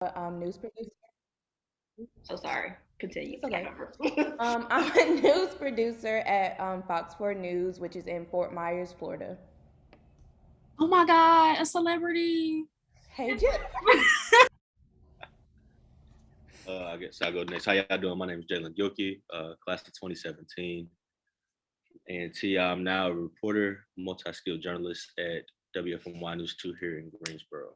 News producer. So sorry. Continue. It's okay. Remember. I'm a news producer at Fox 4 News, which is in Fort Myers, Florida. Oh my God, a celebrity. Hey, Jen. I guess I'll go next. How y'all doing? My name is Jalen Yoki, class of 2017. And T, I'm now a reporter, multi-skilled journalist at WFMY News 2 here in Greensboro.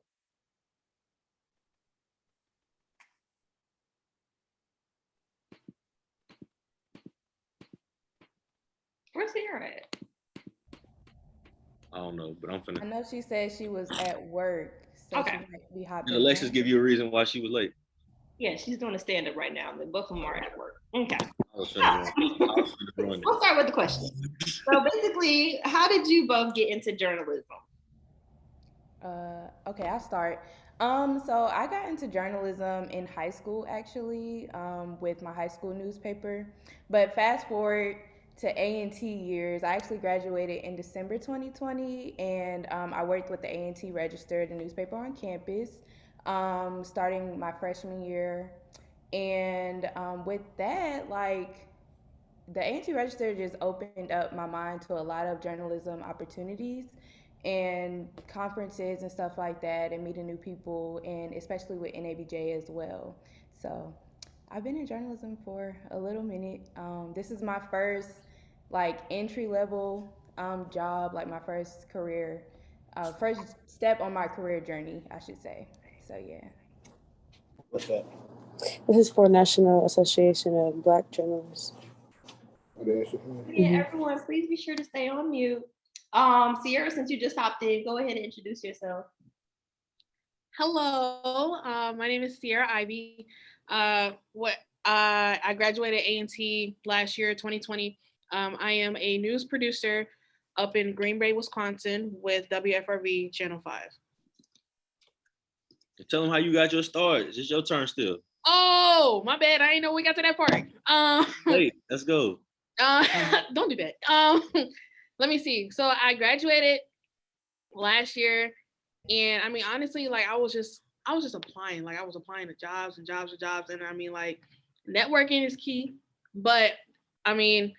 Where's Sierra at? I don't know, but I'm I finna. know she said she was at work, so she Okay. might be Did hopping Alexis on. give you a reason why she was late? Yeah, she's doing a stand up right now. And both of them are at work. Okay. I was finna run. I was finna run We'll start with the question. So basically, how did you both get into journalism? Okay, I'll start. So I got into journalism in high school actually, with my high school newspaper. But fast forward to A&T years, I actually graduated in December 2020, and I worked with the A&T Register, the newspaper on campus, starting my freshman year. And with that, like the A&T Register just opened up my mind to a lot of journalism opportunities and conferences and stuff like that, and meeting new people, and especially with NABJ as well. So I've been in journalism for a little minute. This is my first like entry level job, like my first career, first step on my career journey, I should say. So yeah. What's that? This is for National Association of Black Journalists. Yeah, Hmm. everyone, please be sure to stay on mute. Sierra, since you just hopped in, go ahead and introduce yourself. Hello, my name is Sierra Ivy. What I graduated A&T last year, 2020. I am a news producer up in Green Bay, Wisconsin, with WFRV Channel 5. Tell them how you got your start. It's your turn still. Oh, my bad. I didn't know we got to that part. Hey, let's go. Don't do that. Let me see. So I graduated last year, and I mean, honestly, like I was just applying. Like I was applying to jobs and jobs and jobs, and I mean, like networking is key. But I mean,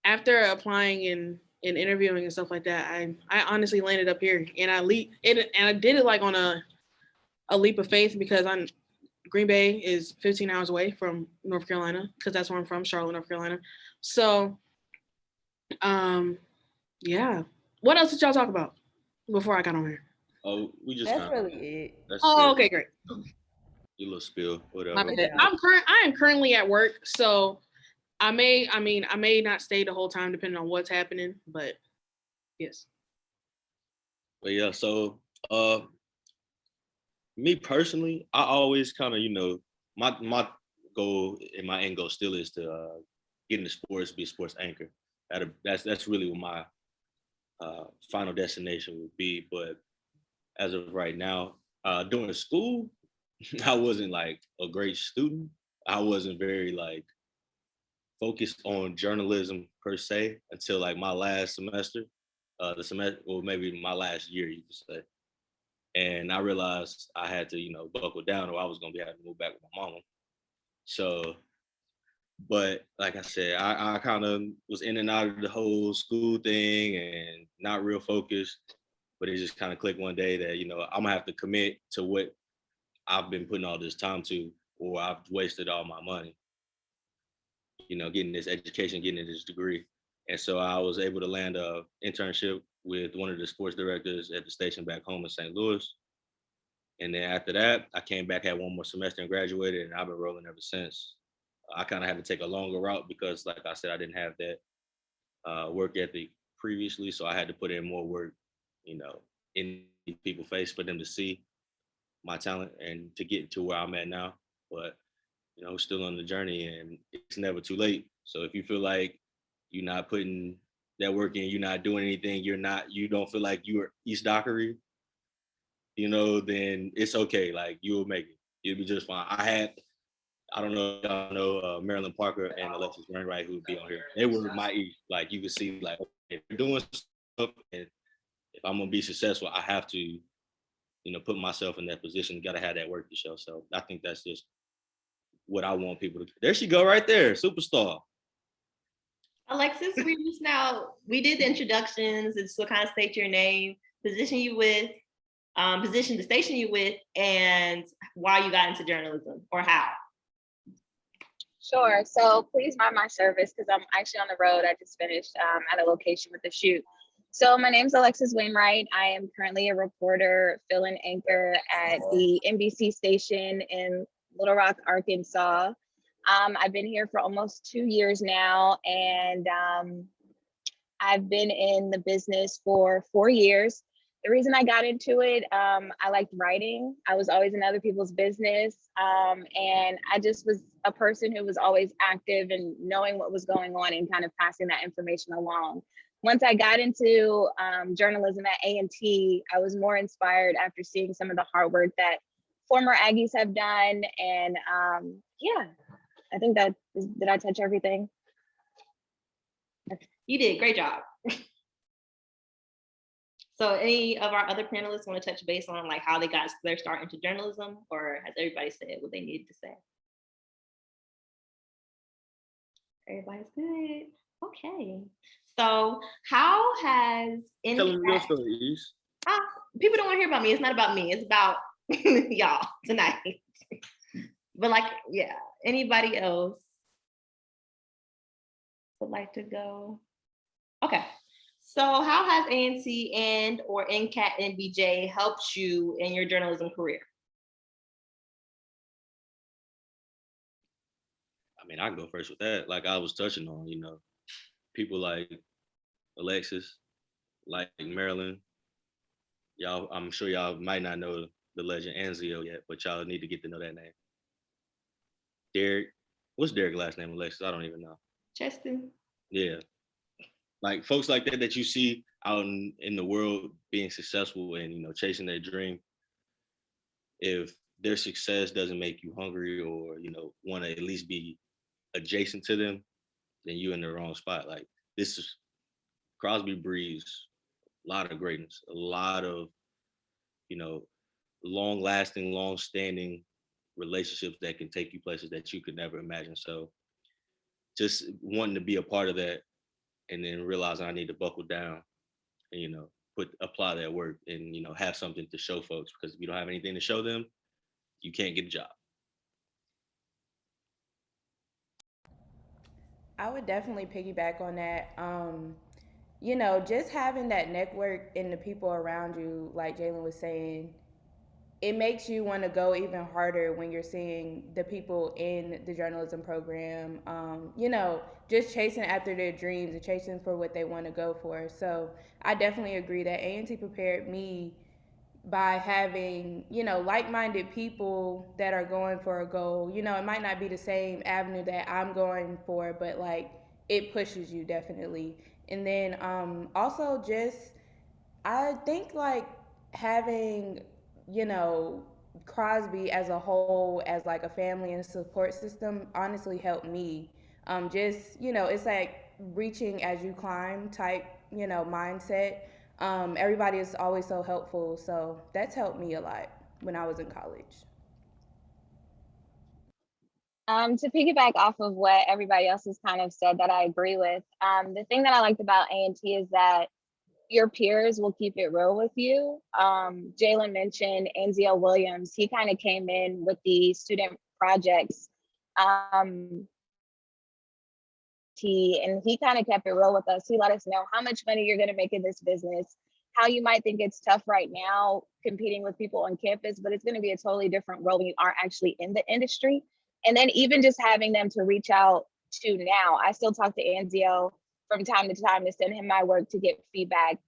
after applying and interviewing and stuff like that, I honestly landed up here, and I did it like on a leap of faith because I'm Green Bay is 15 hours away from North Carolina because that's where I'm from, Charlotte, North Carolina. So, um, yeah. What else did y'all talk about before I got on here? Oh, we just That's kind of really it. that's Oh, it. okay, great. Your little spill, My whatever. Good bad. job. I am currently at work, so I may not stay the whole time depending on what's happening, but yes. But yeah, so me personally, I always kind of, my goal and my end goal still is to get into sports, be a sports anchor. That's really what my final destination would be. But as of right now, during school, I wasn't like a great student. I wasn't very like focused on journalism per se until like my last semester, the semester, or maybe my last year, you could say. And I realized I had to, buckle down, or I was gonna be having to move back with my mama. So, but like I said, I kind of was in and out of the whole school thing and not real focused. But it just kind of clicked one day that I'm gonna have to commit to what I've been putting all this time to, or I've wasted all my money. Getting this education, getting this degree. And so I was able to land a internship with one of the sports directors at the station back home in St. Louis. And then after that, I came back, had one more semester and graduated, and I've been rolling ever since. I kind of had to take a longer route because, like I said, I didn't have that work ethic previously, so I had to put in more work, in people's face for them to see my talent and to get to where I'm at now. But still on the journey, and it's never too late. So if you feel like you're not putting that work in, you're not doing anything, you don't feel like you're East Dockery, then it's okay. Like you'll make it. You'll be just fine. I don't know if y'all know Marilyn Parker and Alexis Wainwright who would be on here. They were my East. Like you could see, like okay, if they're doing stuff, and if I'm gonna be successful, I have to put myself in that position. Got to have that work to show. So I think that's just what I want people to. There she go, right there, superstar. Alexis, we did the introductions. It's to kind of state your name, position you with, position the station you with, and why you got into journalism or how. Sure. So please mind my service because I'm actually on the road. I just finished at a location with a shoot. So my name's Alexis Wainwright. I am currently a reporter, fill-in anchor at the NBC station in Little Rock, Arkansas. I've been here for almost 2 years now, and I've been in the business for 4 years. The reason I got into it, I liked writing. I was always in other people's business. And I just was a person who was always active and knowing what was going on and kind of passing that information along. Once I got into journalism at A&T, I was more inspired after seeing some of the hard work that former Aggies have done. And yeah, I think did I touch everything? You did, great job. So any of our other panelists want to touch base on like how they got their start into journalism, or has everybody said what they needed to say? Everybody's good. Okay. So how has Tell them your stories. People don't want to hear about me. It's not about me. It's about y'all tonight. But like, yeah, anybody else would like to go? Okay. So how has ANC and or NCAT NBJ helped you in your journalism career? I mean, I can go first with that. Like I was touching on, people like Alexis, like Marilyn. Y'all, I'm sure y'all might not know the legend Anzio yet, but y'all need to get to know that name. Derek, what's Derek's last name, Alexis? I don't even know. Cheston. Yeah. Like folks like that you see out in the world being successful and, chasing their dream. If their success doesn't make you hungry or, want to at least be adjacent to them, then you're in the wrong spot. Like this is Crosby breeds a lot of greatness, a lot of, long-lasting, long-standing relationships that can take you places that you could never imagine. So just wanting to be a part of that and then realizing I need to buckle down and, apply that work and, have something to show folks, because if you don't have anything to show them, you can't get a job. I would definitely piggyback on that. Just having that network and the people around you, like Jalen was saying, it makes you want to go even harder when you're seeing the people in the journalism program, just chasing after their dreams and chasing for what they want to go for. So I definitely agree that A&T prepared me by having, like-minded people that are going for a goal. It might not be the same avenue that I'm going for, but like it pushes you definitely. And then also just, I think like having, Crosby as a whole, as like a family and a support system, honestly helped me. It's like reaching as you climb type, mindset. Everybody is always so helpful. So that's helped me a lot when I was in college. To piggyback off of what everybody else has kind of said that I agree with, the thing that I liked about A&T is that your peers will keep it real with you. Jalen mentioned Anzio Williams. He kind of came in with the student projects. And he kind of kept it real with us. He let us know how much money you're going to make in this business, how you might think it's tough right now competing with people on campus, but it's going to be a totally different role when you are actually in the industry. And then even just having them to reach out to now, I still talk to Anzio from time to time to send him my work to get feedback.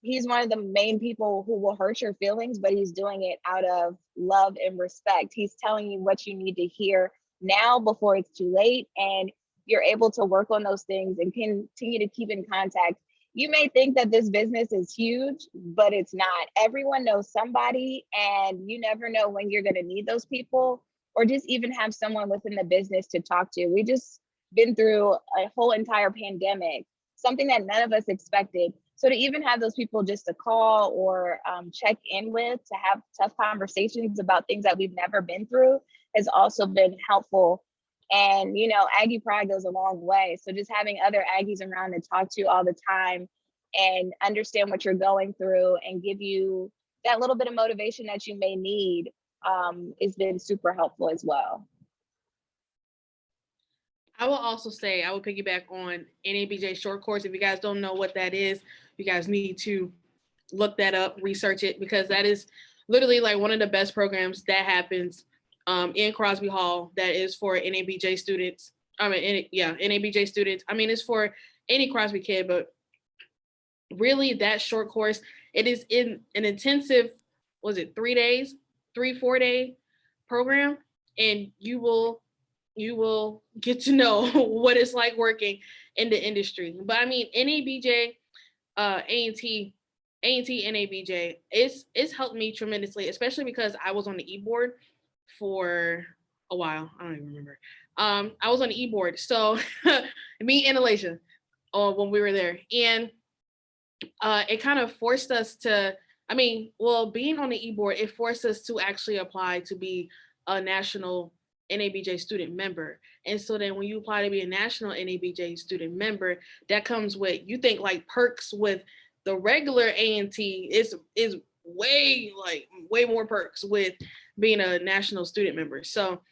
He's one of the main people who will hurt your feelings, but he's doing it out of love and respect. He's telling you what you need to hear now before it's too late, and you're able to work on those things and continue to keep in contact. You may think that this business is huge, but it's not. Everyone knows somebody, and you never know when you're going to need those people, or just even have someone within the business to talk to. We just been through a whole entire pandemic, something that none of us expected. So to even have those people just to call or check in with, to have tough conversations about things that we've never been through has also been helpful. And, you know, Aggie Pride goes a long way. So just having other Aggies around to talk to you all the time and understand what you're going through and give you that little bit of motivation that you may need has been super helpful as well. I will also say, I will piggyback on NABJ short course. If you guys don't know what that is, you guys need to look that up, research it, because that is literally like one of the best programs that happens in Crosby Hall that is for NABJ students. NABJ students. I mean, it's for any Crosby kid, but really that short course, it is in an intensive, was it 3 days, 4 day program, and you will get to know what it's like working in the industry. But I mean, NABJ, A&T, NABJ, it's helped me tremendously, especially because I was on the e-board for a while. I don't even remember. I was on the e-board. So me and Alasia when we were there. And it kind of forced us to, being on the e-board, it forced us to actually apply to be a national NABJ student member. And so then when you apply to be a national NABJ student member, that comes with, you think like perks with the regular A&T is way more perks with being a national student member. So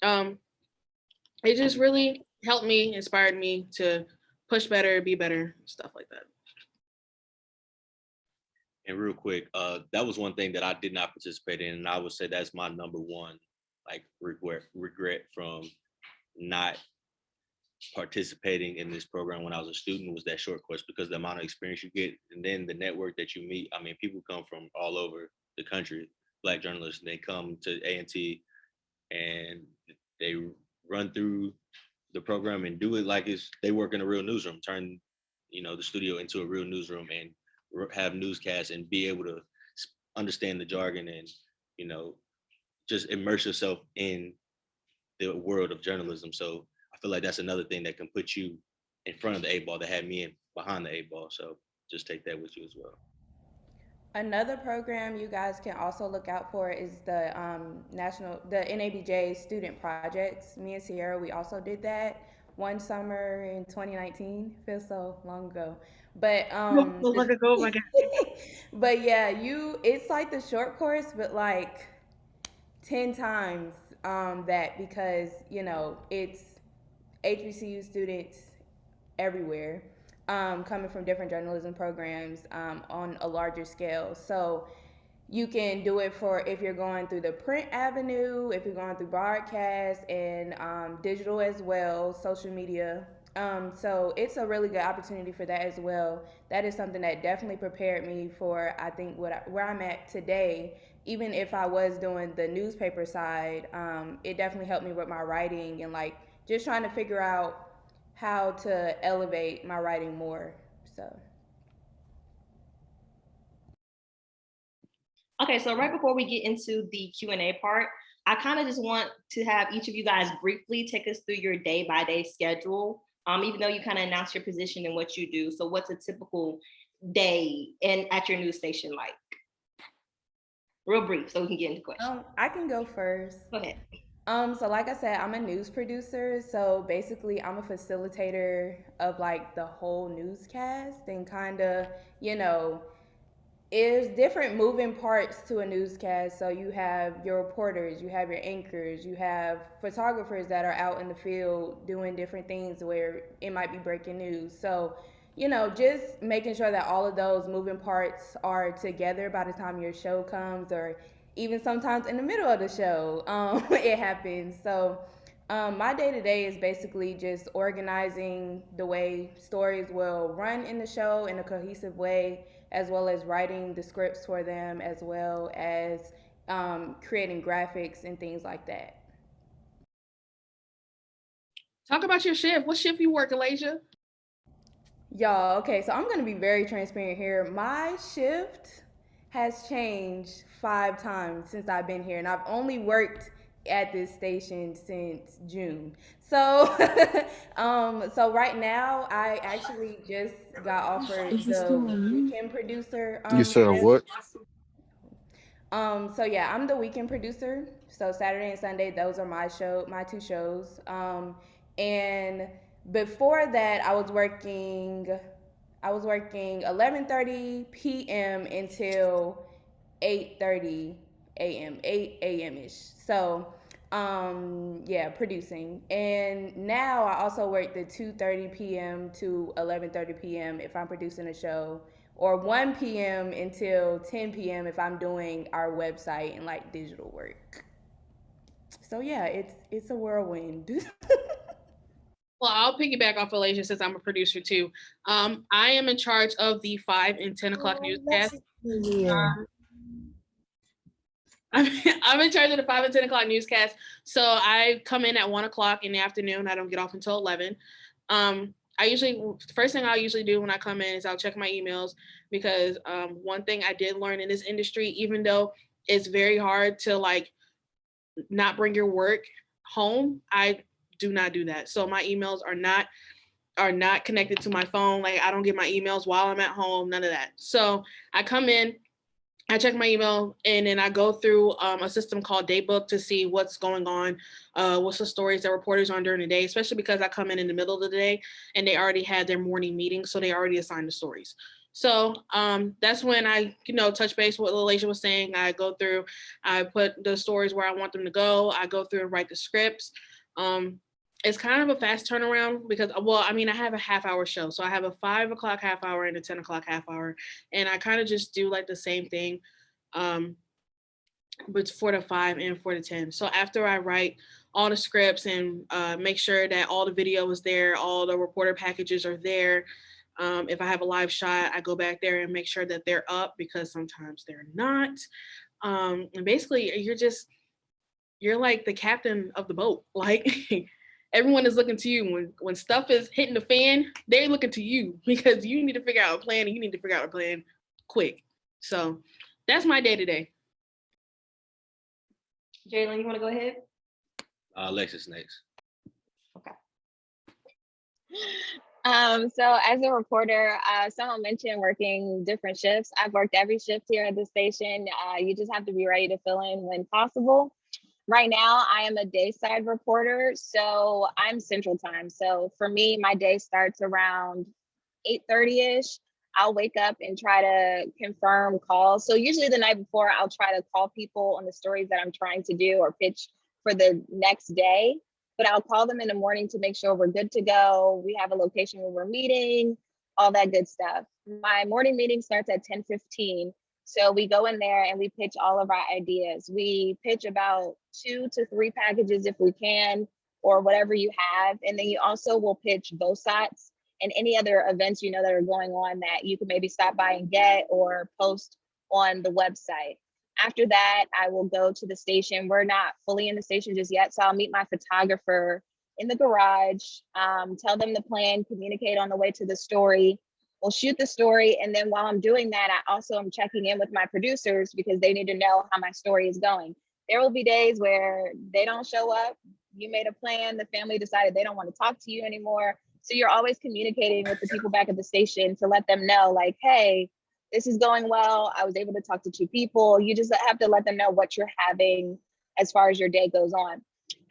it just really helped me, inspired me to push better, be better, stuff like that. And real quick, that was one thing that I did not participate in, and I would say that's my number one like regret from not participating in this program when I was a student was that short course, because the amount of experience you get and then the network that you meet. I mean, people come from all over the country, Black journalists, and they come to A&T and they run through the program and do it like they work in a real newsroom, turn the studio into a real newsroom and have newscasts and be able to understand the jargon and just immerse yourself in the world of journalism. So I feel like that's another thing that can put you in front of the 8 ball, that had me behind the 8 ball. So just take that with you as well. Another program you guys can also look out for is the NABJ student projects. Me and Sierra, we also did that one summer in 2019. Feels so long ago, but but yeah, it's like the short course, but like 10 times that, because it's HBCU students everywhere, coming from different journalism programs on a larger scale. So you can do it for if you're going through the print avenue, if you're going through broadcast and digital as well, social media. So it's a really good opportunity for that as well. That is something that definitely prepared me for, I think, where I'm at today. Even if I was doing the newspaper side, it definitely helped me with my writing and like just trying to figure out how to elevate my writing more. So. Okay, so right before we get into the Q&A part, I kind of just want to have each of you guys briefly take us through your day-by-day schedule, even though you kind of announced your position and what you do. So what's a typical day at your news station like? Real brief, so we can get into questions. I can go first. Go ahead. So like I said, I'm a news producer. So basically I'm a facilitator of like the whole newscast and kind of, there's different moving parts to a newscast. So you have your reporters, you have your anchors, you have photographers that are out in the field doing different things where it might be breaking news. So, just making sure that all of those moving parts are together by the time your show comes, or even sometimes in the middle of the show, it happens. So my day-to-day is basically just organizing the way stories will run in the show in a cohesive way, as well as writing the scripts for them, as well as creating graphics and things like that. Talk about your shift. What shift you work, Alasia? Y'all, okay, so I'm gonna be very transparent here. My shift has changed 5 times since I've been here, and I've only worked at this station since June. So, so right now I actually just got offered the weekend producer You said shift. what? So yeah, I'm the weekend producer. So Saturday and Sunday, those are my two shows. And before that, I was working 11:30 p.m. until 8:30 a.m. 8 a.m. ish. So yeah, producing. And now I also work the 2:30 p.m. to 11:30 p.m. if I'm producing a show, or 1 p.m. until 10 p.m. if I'm doing our website and like digital work. So yeah, it's a whirlwind. Well, I'll piggyback off Alicia since I'm a producer too. I am in charge of the 5 and 10 o'clock newscast. I'm in charge of the 5 and 10 o'clock newscast. So I come in at 1 o'clock in the afternoon. I don't get off until 11. First thing I'll usually do when I come in is I'll check my emails, because one thing I did learn in this industry, even though it's very hard to like not bring your work home, I do not do that. So my emails are not connected to my phone. Like I don't get my emails while I'm at home, none of that. So I come in, I check my email, and then I go through a system called Daybook to see what's going on, what's the stories that reporters on during the day, especially because I come in the middle of the day and they already had their morning meeting, so they already assigned the stories. So that's when I, touch base with what Alicia was saying. I go through, I put the stories where I want them to go. I go through and write the scripts. It's kind of a fast turnaround because, I have a half-hour show. So I have a 5 o'clock half hour and a 10 o'clock half hour. And I kind of just do like the same thing, but for the 5 and for the 10. So after I write all the scripts and make sure that all the video is there, all the reporter packages are there. If I have a live shot, I go back there and make sure that they're up, because sometimes they're not. And basically you're like the captain of the boat. Like everyone is looking to you when stuff is hitting the fan. They're looking to you because you need to figure out a plan, and you need to figure out a plan quick. So that's my day to day. Jalen, you want to go ahead? Alexis next. So as a reporter, someone mentioned working different shifts. I've worked every shift here at the station. You just have to be ready to fill in when possible. Right now, I am a dayside reporter, so I'm Central Time. So for me, my day starts around 8:30-ish. I'll wake up and try to confirm calls. So usually the night before, I'll try to call people on the stories that I'm trying to do or pitch for the next day. But I'll call them in the morning to make sure we're good to go. We have a location where we're meeting, all that good stuff. My morning meeting starts at 10:15. So we go in there and we pitch all of our ideas. We pitch about 2 to 3 packages if we can, or whatever you have. And then you also will pitch VOSATs and any other events that are going on that you can maybe stop by and get or post on the website. After that, I will go to the station. We're not fully in the station just yet, so I'll meet my photographer in the garage, tell them the plan, communicate on the way to the story. We'll shoot the story, and then while I'm doing that, I also am checking in with my producers because they need to know how my story is going. There will be days where they don't show up. You made a plan, the family decided they don't want to talk to you anymore. So you're always communicating with the people back at the station to let them know, like, hey, this is going well. I was able to talk to 2 people. You just have to let them know what you're having as far as your day goes on.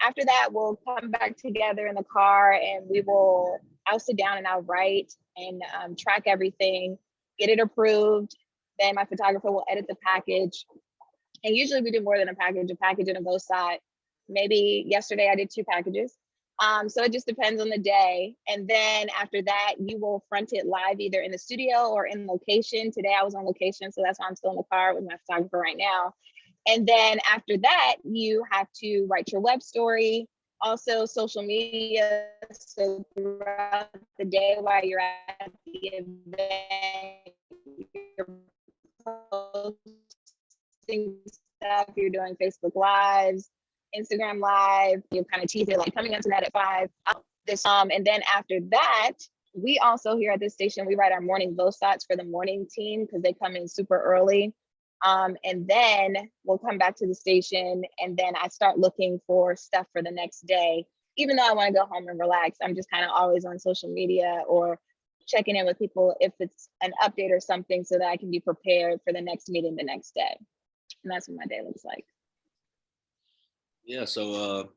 After that, we'll come back together in the car and I'll sit down and I'll write and track everything, get it approved. Then my photographer will edit the package. And usually we do more than a package and a VOSAT. Maybe yesterday I did 2 packages. So it just depends on the day. And then after that, you will front it live either in the studio or in location. Today I was on location, so that's why I'm still in the car with my photographer right now. And then after that, you have to write your web story, also social media. So throughout the day while you're at the event, you're posting stuff, you're doing Facebook Lives, Instagram Live, you kind of tease it like coming into that at 5. And then after that, we also here at this station, we write our morning VOSATs for the morning team because they come in super early. And then we'll come back to the station, and then I start looking for stuff for the next day. Even though I want to go home and relax, I'm just kind of always on social media or checking in with people if it's an update or something so that I can be prepared for the next meeting the next day. And that's what my day looks like. Yeah, so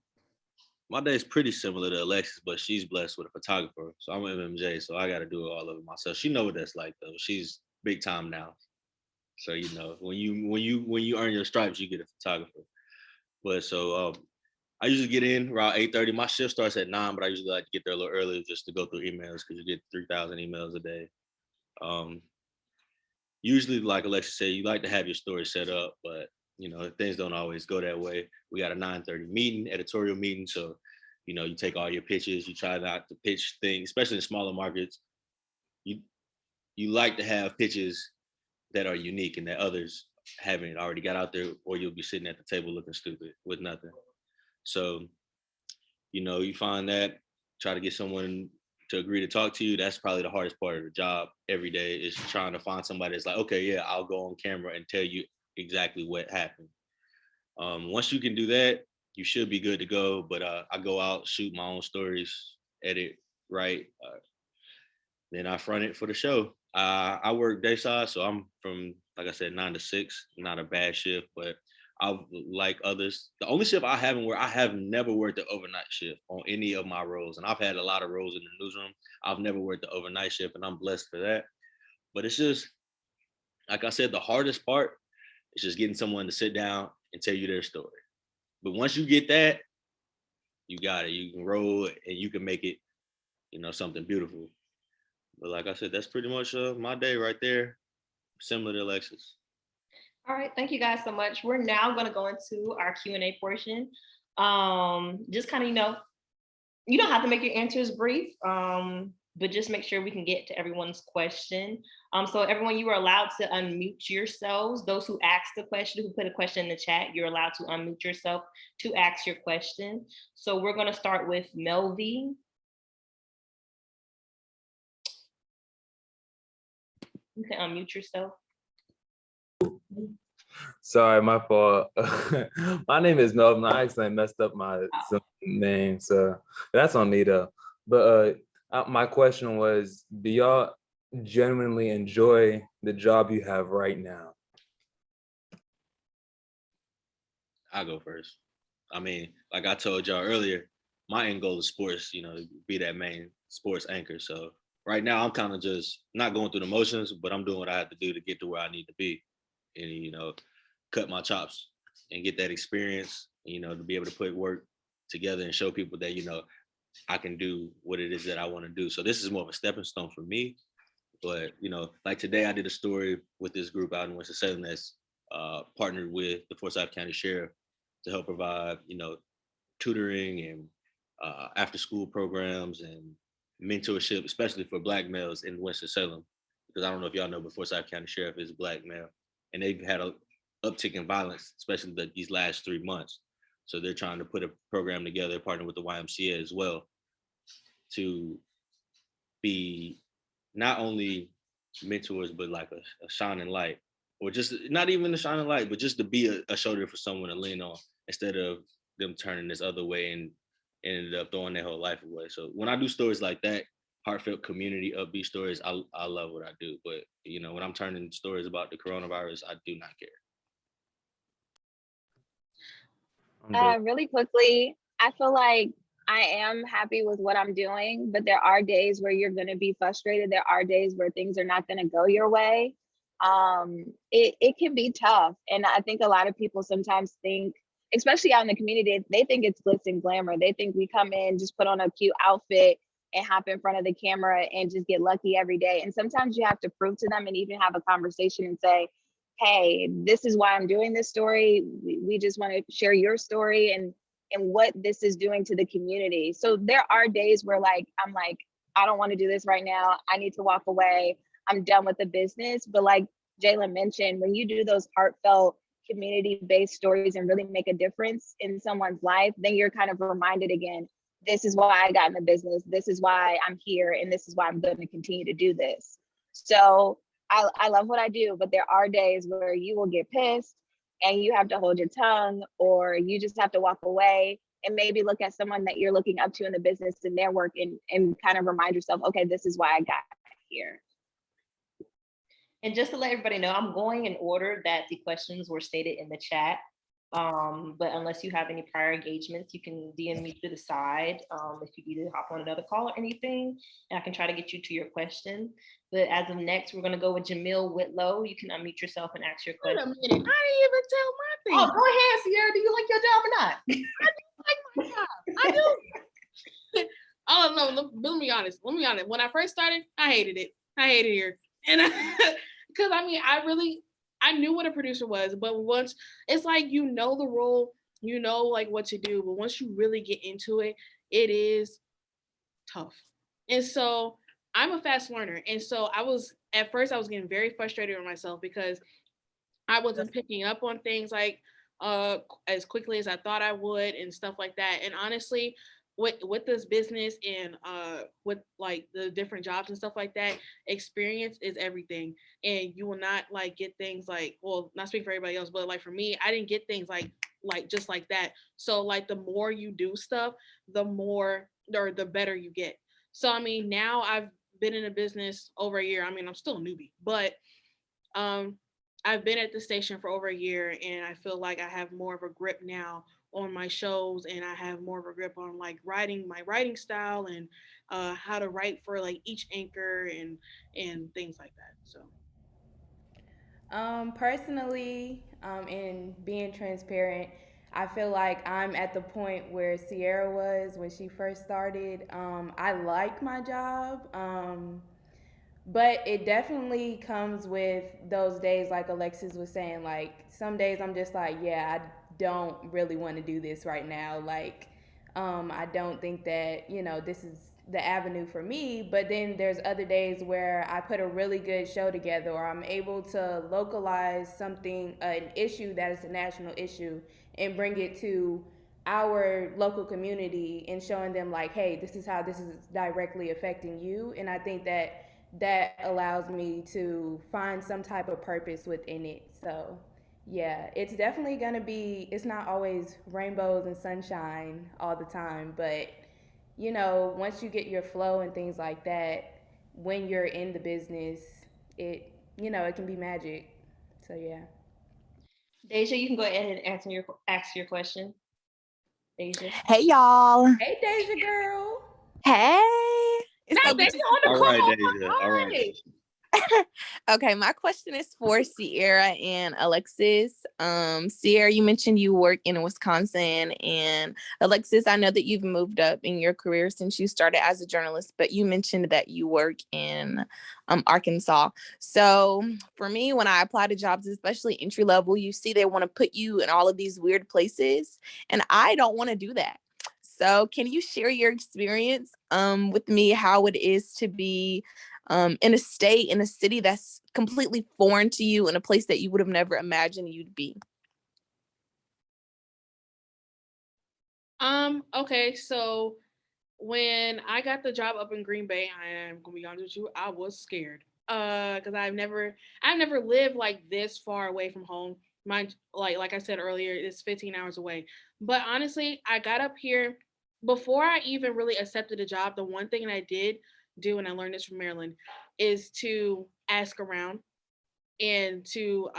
my day is pretty similar to Alexis, but she's blessed with a photographer. So I'm an MMJ, so I got to do all of it myself. She know what that's like though. She's big time now. So you know, when you earn your stripes, you get a photographer. But so I usually get in around 8:30. My shift starts at 9, but I usually like to get there a little earlier just to go through emails because you get 3,000 emails a day. Usually, like Alexis said, you like to have your story set up, but you know, things don't always go that way. We got a 9:30 meeting, editorial meeting. So, you know, you take all your pitches, you try not to pitch things, especially in smaller markets. You like to have pitches that are unique and that others haven't already got out there, or you'll be sitting at the table looking stupid with nothing. So, you know, you find that, try to get someone to agree to talk to you. That's probably the hardest part of the job every day, is trying to find somebody that's like, okay, yeah, I'll go on camera and tell you exactly what happened. Once you can do that, you should be good to go. But I go out, shoot my own stories, edit, write, then I front it for the show. I work day side, so I'm from, like I said, 9 to 6. Not a bad shift, but I like others. The only shift I haven't worked, I have never worked the overnight shift on any of my roles, and I've had a lot of roles in the newsroom. I've never worked the overnight shift, and I'm blessed for that. But it's just, like I said, the hardest part is just getting someone to sit down and tell you their story. But once you get that, you got it. You can roll and you can make it, you know, something beautiful. But like I said, that's pretty much my day right there, similar to Alexis. All right, thank you guys so much. We're now going to go into our Q&A portion. Just kind of, you don't have to make your answers brief, but just make sure we can get to everyone's question. So everyone, you are allowed to unmute yourselves. Those who asked the question, who put a question in the chat, you're allowed to unmute yourself to ask your question. So we're going to start with Melvie. You can unmute yourself. Sorry, my fault. My name is Melvin. I accidentally messed up my name, so that's on me though. But my question was, do y'all genuinely enjoy the job you have right now? I'll go first. I mean, like I told y'all earlier, my end goal is sports, you know, be that main sports anchor. So right now I'm kind of just not going through the motions, but I'm doing what I have to do to get to where I need to be. And, you know, cut my chops and get that experience, you know, to be able to put work together and show people that, you know, I can do what it is that I want to do. So this is more of a stepping stone for me. But, you know, like today I did a story with this group out in Winston-Salem that's partnered with the Forsyth County Sheriff to help provide, you know, tutoring and after school programs and mentorship, especially for Black males in Winston-Salem. Because I don't know if y'all know, but Forsyth County Sheriff is Black male. And they've had a uptick in violence, especially these last 3 months. So they're trying to put a program together, partner with the YMCA as well, to be not only mentors, but like a shining light, or just not even a shining light, but just to be a shoulder for someone to lean on instead of them turning this other way and ended up throwing their whole life away. So when I do stories like that, heartfelt community upbeat stories, I love what I do. But you know, when I'm turning stories about the coronavirus, I do not care. Really quickly, I feel like I am happy with what I'm doing, but there are days where you're going to be frustrated. There are days where things are not going to go your way. It can be tough. And I think a lot of people sometimes think, especially out in the community, they think it's glitz and glamour. They think we come in, just put on a cute outfit and hop in front of the camera and just get lucky every day. And sometimes you have to prove to them and even have a conversation and say, hey, this is why I'm doing this story. We just want to share your story and what this is doing to the community. So there are days where I'm like, I don't want to do this right now. I need to walk away. I'm done with the business. But like Jayla mentioned, when you do those heartfelt community-based stories and really make a difference in someone's life, then you're kind of reminded again, this is why I got in the business. This is why I'm here. And this is why I'm going to continue to do this. So I love what I do, but there are days where you will get pissed and you have to hold your tongue, or you just have to walk away and maybe look at someone that you're looking up to in the business and their work, and kind of remind yourself, okay, this is why I got here. And just to let everybody know, I'm going in order that the questions were stated in the chat. But unless you have any prior engagements, you can DM me to the side if you need to hop on another call or anything, and I can try to get you to your question. But as of next, we're gonna go with Jamil Whitlow. You can unmute yourself and ask your Wait a question. minute, I didn't even tell my thing. Oh, go ahead, Sierra. Do you like your job or not? Like my job. I do. Oh no, let me be honest. Let me be honest. When I first started, I hated it. I hated it here. And because I mean, I knew what a producer was, but once it's like, you know the role, you know like what to do, but once you really get into it, it is tough. And so I'm a fast learner. And so at first I was getting very frustrated with myself because I wasn't picking up on things like as quickly as I thought I would and stuff like that. And honestly, with this business and with like the different jobs and stuff like that, experience is everything. And you will not like get things like, well, not speaking for everybody else, but like for me, I didn't get things like just like that. So like the more you do stuff, the more or the better you get. So I mean, now I've been in a business over a year. I mean, I'm still a newbie, but I've been at the station for over a year, and I feel like I have more of a grip now on my shows, and I have more of a grip on like my writing style, and how to write for like each anchor and things like that. So Personally, in being transparent, I feel like I'm at the point where Sierra was when she first started. I like my job. But it definitely comes with those days, like Alexis was saying, like some days I'm just like, yeah, I don't really want to do this right now. Like, I don't think that, this is the avenue for me. But then there's other days where I put a really good show together, or I'm able to localize something, an issue that is a national issue, and bring it to our local community and showing them like, hey, this is how this is directly affecting you. And I think that allows me to find some type of purpose within it. So yeah, it's definitely gonna be, it's not always rainbows and sunshine all the time, but once you get your flow and things like that, when you're in the business, it can be magic. So yeah. Deja, you can go ahead and ask your question. Deja. Hey y'all. Hey Deja girl. Hey. It's now so good that to you're on the All call, right, Deja. All right. hi. Okay, my question is for Sierra and Alexis. Sierra, you mentioned you work in Wisconsin, and Alexis, I know that you've moved up in your career since you started as a journalist, but you mentioned that you work in Arkansas. So for me, when I apply to jobs, especially entry level, you see they want to put you in all of these weird places, and I don't want to do that. So can you share your experience with me, how it is to be in a state, in a city that's completely foreign to you, in a place that you would have never imagined you'd be? Okay, so when I got the job up in Green Bay, I am gonna be honest with you, I was scared. Because I've never lived like this far away from home. Like I said earlier, it's 15 hours away. But honestly, I got up here before I even really accepted a job. The one thing that I did do, and I learned this from Maryland, is to ask around and to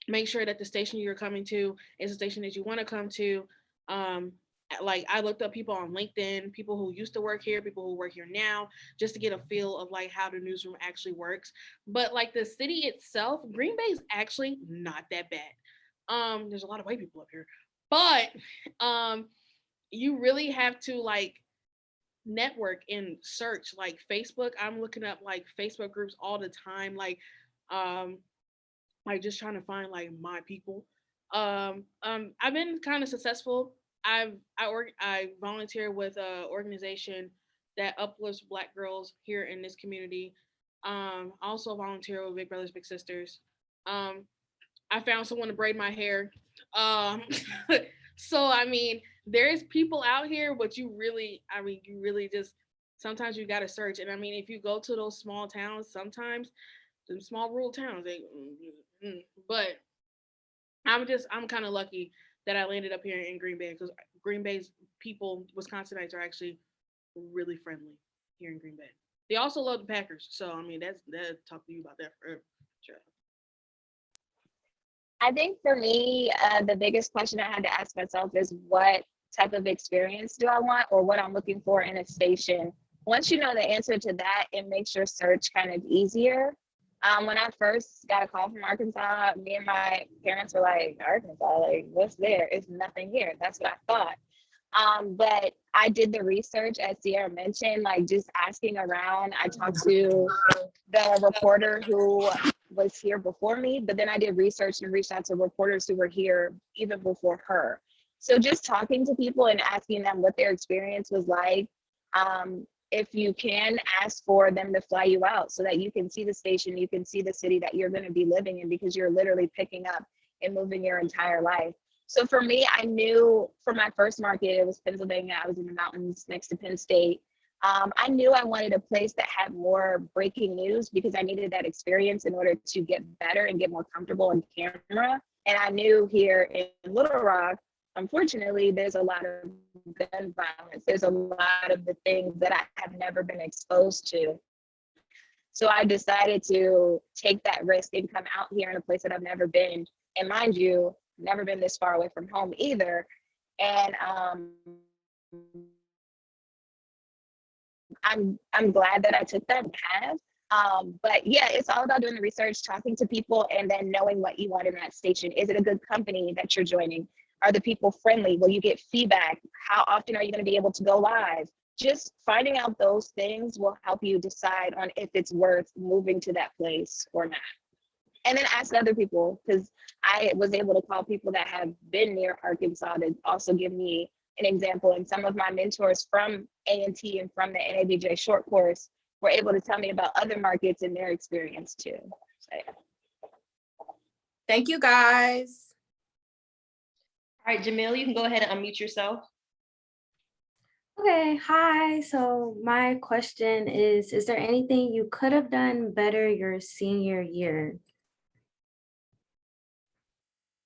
make sure that the station you're coming to is a station that you want to come to. Um, like I looked up people on LinkedIn, people who used to work here, people who work here now, just to get a feel of like how the newsroom actually works. But like the city itself, Green Bay is actually not that bad. There's a lot of white people up here, but you really have to like network and search like Facebook. I'm looking up like Facebook groups all the time, um like just trying to find like my people. I've been kind of successful. I volunteer with a organization that uplifts Black girls here in this community. I also volunteer with Big Brothers Big Sisters. Um, I found someone to braid my hair. Um, so I mean, there's people out here, but you really just sometimes you gotta search. And I mean, if you go to those small towns, sometimes them small rural towns. But I'm kind of lucky that I landed up here in Green Bay because Green Bay's people, Wisconsinites, are actually really friendly here in Green Bay. They also love the Packers, so I mean that talk to you about that forever. Sure. I think for me, the biggest question I had to ask myself is what type of experience do I want or what I'm looking for in a station. Once you know the answer to that, it makes your search kind of easier. When I first got a call from Arkansas, me and my parents were like, Arkansas, like, what's there? It's nothing here. That's what I thought. But I did the research, as Sierra mentioned, like just asking around. I talked to the reporter who was here before me, but then I did research and reached out to reporters who were here even before her. So just talking to people and asking them what their experience was like. If you can, ask for them to fly you out so that you can see the station, you can see the city that you're going to be living in, because you're literally picking up and moving your entire life. So for me, I knew for my first market, it was Pennsylvania. I was in the mountains next to Penn State. I knew I wanted a place that had more breaking news because I needed that experience in order to get better and get more comfortable on camera. And I knew here in Little Rock, unfortunately, there's a lot of gun violence. There's a lot of the things that I have never been exposed to. So I decided to take that risk and come out here in a place that I've never been. And mind you, never been this far away from home either. And I'm glad that I took that path. But yeah, it's all about doing the research, talking to people, and then knowing what you want in that station. Is it a good company that you're joining? Are the people friendly? Will you get feedback? How often are you going to be able to go live? Just finding out those things will help you decide on if it's worth moving to that place or not. And then ask other people, because I was able to call people that have been near Arkansas to also give me an example. And some of my mentors from A&T and from the NABJ short course were able to tell me about other markets and their experience too. So, yeah. Thank you, guys. All right, Jamil, you can go ahead and unmute yourself. Okay, hi. So my question is there anything you could have done better your senior year?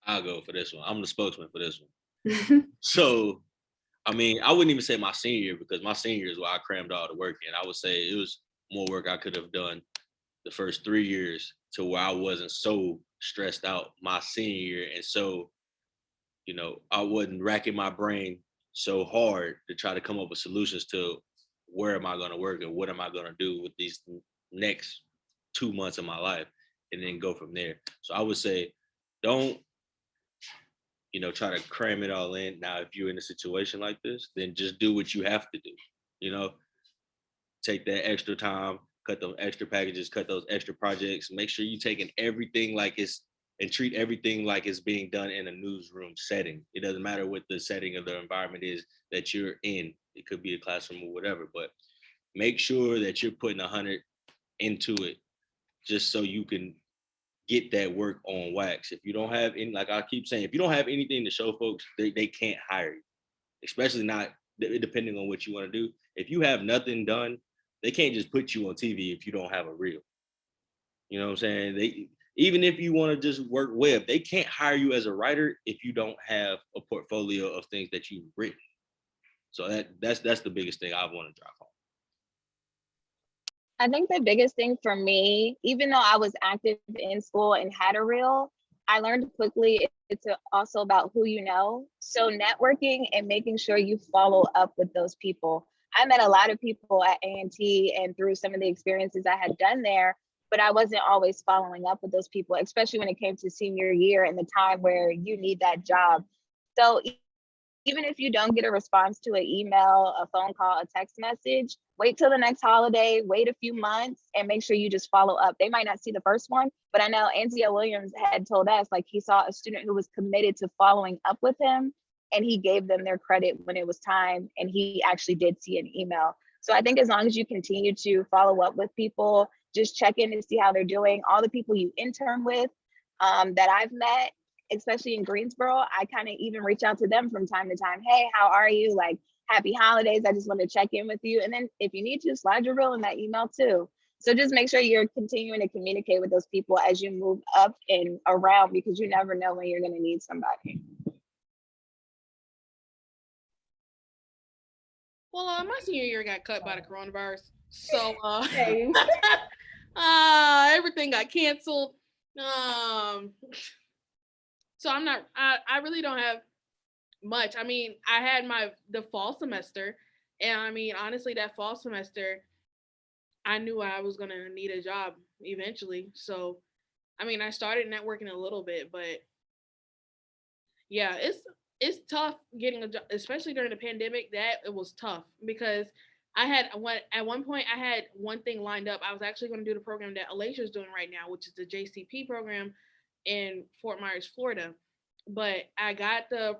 I'll go for this one. I'm the spokesman for this one. So, I mean, I wouldn't even say my senior year because my senior year is where I crammed all the work in. I would say it was more work I could have done the first 3 years to where I wasn't so stressed out my senior year. And so, you know, I wasn't racking my brain so hard to try to come up with solutions to where am I going to work and what am I going to do with these next 2 months of my life, and then go from there. So I would say, don't, you know, try to cram it all in. Now, if you're in a situation like this, then just do what you have to do. You know, take that extra time, cut those extra packages, cut those extra projects. Make sure you're taking everything like it's, and treat everything like it's being done in a newsroom setting. It doesn't matter what the setting of the environment is that you're in. It could be a classroom or whatever, but make sure that you're putting 100 into it just so you can get that work on wax. If you don't have any, like I keep saying, if you don't have anything to show folks, they can't hire you, especially not depending on what you want to do. If you have nothing done, they can't just put you on TV if you don't have a reel. You know what I'm saying? Even if you want to just work web, they can't hire you as a writer if you don't have a portfolio of things that you've written. So that's the biggest thing I want to drive home. I think the biggest thing for me, even though I was active in school and had a reel, I learned quickly it's also about who you know. So networking and making sure you follow up with those people. I met a lot of people at A&T and through some of the experiences I had done there, but I wasn't always following up with those people, especially when it came to senior year and the time where you need that job. So even if you don't get a response to an email, a phone call, a text message, wait till the next holiday, wait a few months and make sure you just follow up. They might not see the first one, but I know Anzia Williams had told us, like, he saw a student who was committed to following up with him and he gave them their credit when it was time and he actually did see an email. So I think as long as you continue to follow up with people, just check in to see how they're doing. All the people you intern with that I've met, especially in Greensboro, I kind of even reach out to them from time to time. Hey, how are you? Like, happy holidays. I just want to check in with you. And then if you need to, slide your reel in that email too. So just make sure you're continuing to communicate with those people as you move up and around, because you never know when you're going to need somebody. Well, my senior year got cut by the coronavirus, so Same. everything got canceled. So I really don't have much. I mean, I had the fall semester, and I mean, honestly, that fall semester, I knew I was gonna need a job eventually. So, I mean, I started networking a little bit, but yeah, it's tough getting a job, especially during the pandemic. That it was tough because at one point I had one thing lined up. I was actually going to do the program that Alacia is doing right now, which is the JCP program in Fort Myers, Florida. But I got the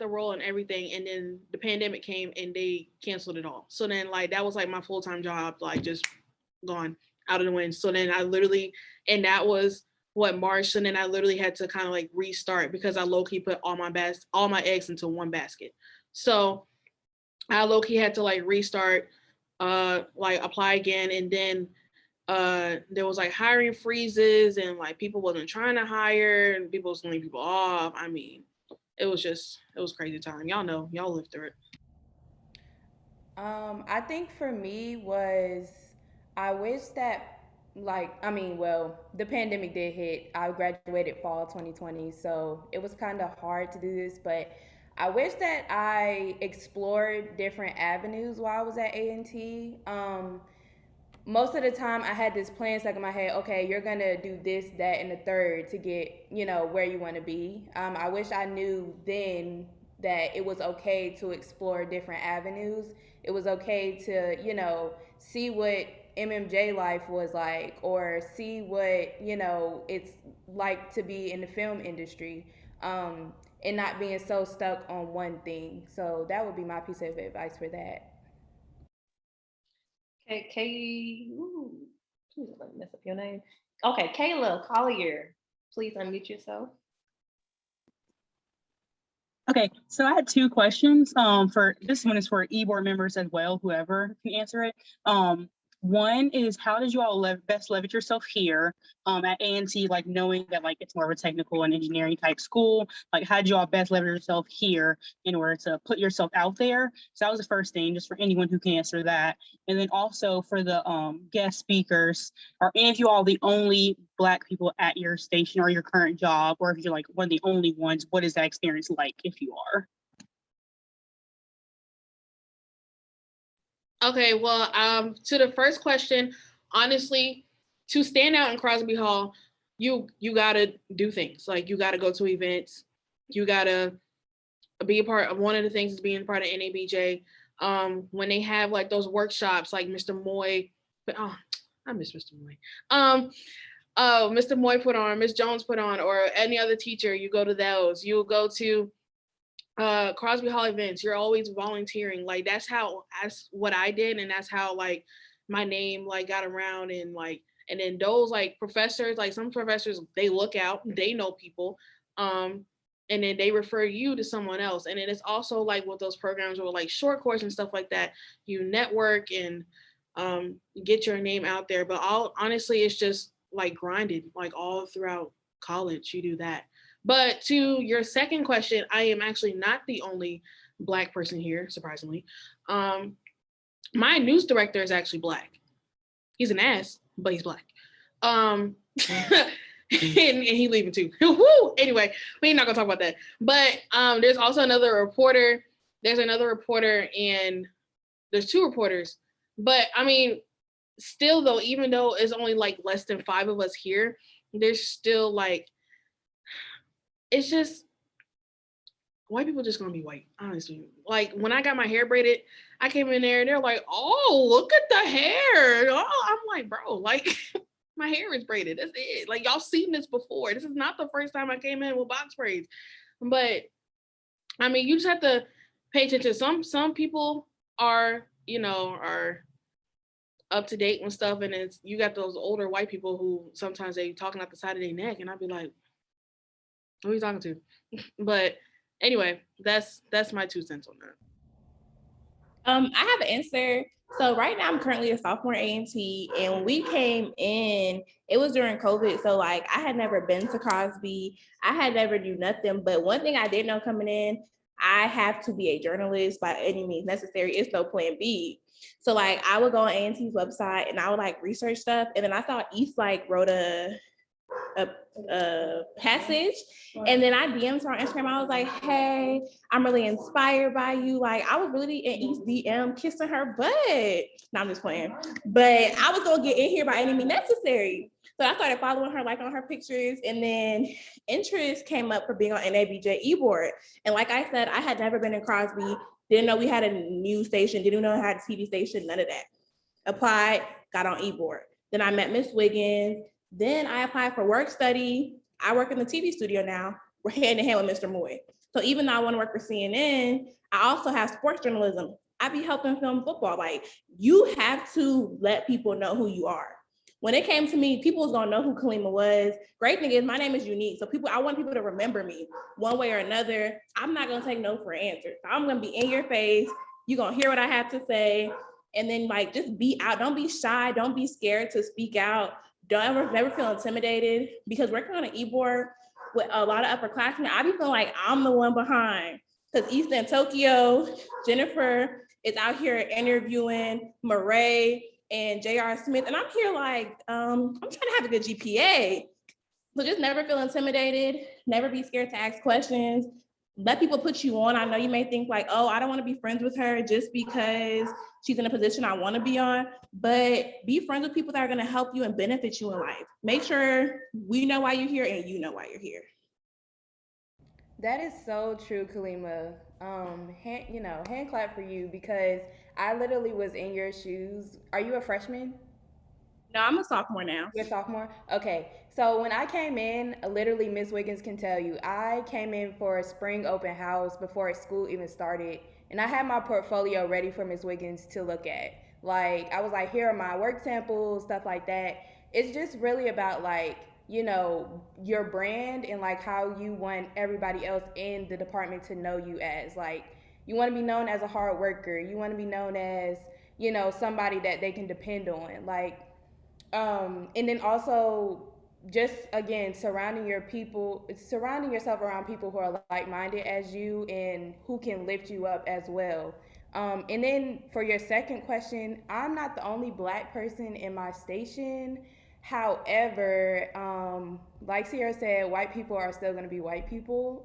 role and everything, and then the pandemic came and they canceled it all. So then like that was like my full-time job, like just gone out of the wind. So then I literally, and that was what, March, and then I literally had to kind of like restart because I low-key put all my eggs into one basket. So I low-key had to like restart, like apply again, and then there was like hiring freezes and like people wasn't trying to hire and people was laying people off. I mean, it was crazy time. Y'all know, y'all lived through it. I think for me was I wish that well, the pandemic did hit. I graduated fall 2020, so it was kind of hard to do this, but I wish that I explored different avenues while I was at A&T. Most of the time I had this plan stuck in my head, okay, you're gonna do this, that, and the third to get, where you wanna be. I wish I knew then that it was okay to explore different avenues. It was okay to, see what MMJ life was like, or see what, it's like to be in the film industry, and not being so stuck on one thing. So that would be my piece of advice for that. Okay, please don't let me mess up your name. Okay, Kayla Collier, please unmute yourself. Okay, so I had two questions. For this one is for e-board members as well, whoever can answer it. One is, how did you all best leverage yourself here at A&T, like knowing that like it's more of a technical and engineering type school? Like, how did you all best leverage yourself here in order to put yourself out there? So that was the first thing, just for anyone who can answer that. And then also for the guest speakers, are any of you all the only Black people at your station or your current job, or if you're like one of the only ones, what is that experience like if you are? Okay, well, to the first question, honestly, to stand out in Crosby Hall, you gotta do things. Like you gotta go to events. You gotta be a part of, one of the things is being part of NABJ. When they have like those workshops, like Mr. Moy, I miss Mr. Moy. Mr. Moy put on, Miss Jones put on, or any other teacher, you go to those. You go to Crosby Hall events. You're always volunteering. Like that's what I did, and that's how like my name like got around, and like, and then those like professors, like some professors, they look out, they know people, and then they refer you to someone else. And then it's also like with those programs with like short course and stuff like that, you network and get your name out there. But honestly, it's just like grinded, like all throughout college, you do that. But to your second question, I am actually not the only Black person here, surprisingly. My news director is actually Black. He's an ass, but he's Black. And he leaving too. Woo! Anyway, we're not gonna talk about that. But there's also another reporter. There's another reporter, and there's two reporters. But I mean, still though, even though it's only like less than 5 of us here, there's still like, it's just white people just gonna be white, honestly. Like when I got my hair braided, I came in there and they're like, oh, look at the hair. Oh, I'm like, bro, like my hair is braided. That's it. Like y'all seen this before. This is not the first time I came in with box braids. But I mean, you just have to pay attention. Some people are, are up to date and stuff, and it's, you got those older white people who sometimes they talking out the side of their neck, and I'd be like, who are you talking to? But anyway, that's my 2 cents on that. I have an answer. So right now I'm currently a sophomore at A&T, and when we came in, it was during COVID. So like I had never been to Crosby. I had never do nothing. But one thing I did know coming in, I have to be a journalist by any means necessary. It's no plan B. So like I would go on A&T's website and I would like research stuff. And then I saw East like wrote a, a passage. And then I DM'd her on Instagram. I was like, hey, I'm really inspired by you. Like, I was really in East DM kissing her butt. No, I'm just playing. But I was gonna get in here by any means necessary. So I started following her, like on her pictures, and then interest came up for being on NABJ e-board. And like I said, I had never been in Crosby, didn't know we had a news station, didn't know I had a TV station, none of that. Applied, got on e-board. Then I met Miss Wiggins. Then I applied for work study. I work in the TV studio now. We're hand in hand with Mr. Moy. So even though I want to work for CNN, I also have sports journalism. I be helping film football. Like, you have to let people know who you are. When it came to me, people was gonna know who Kalima was. Great thing is my name is unique. So I want people to remember me one way or another. I'm not gonna take no for an answer. So I'm gonna be in your face. You're gonna hear what I have to say. And then like just be out. Don't be shy. Don't be scared to speak out. Don't never feel intimidated, because working on an e-board with a lot of upperclassmen, I be feeling like I'm the one behind. Because East and Tokyo, Jennifer is out here interviewing Murray and J.R. Smith. And I'm here like, I'm trying to have a good GPA. So just never feel intimidated, never be scared to ask questions. Let people put you on. I know you may think like, oh, I don't want to be friends with her just because she's in a position I want to be on, but be friends with people that are going to help you and benefit you in life. Make sure we know why you're here and you know why you're here. That is so true, Kalima. Hand clap for you, because I literally was in your shoes. Are you a freshman? No, I'm a sophomore now. You're a sophomore? Okay. So when I came in, literally Miss Wiggins can tell you, I came in for a spring open house before school even started. And I had my portfolio ready for Miss Wiggins to look at. Like, I was like, here are my work samples, stuff like that. It's just really about like, your brand and like how you want everybody else in the department to know you as. Like, you want to be known as a hard worker. You want to be known as, somebody that they can depend on. Like, and then also just again surrounding yourself around people who are like-minded as you and who can lift you up as well. And then for your second question, I'm not the only Black person in my station. However, like Sierra said, white people are still going to be white people.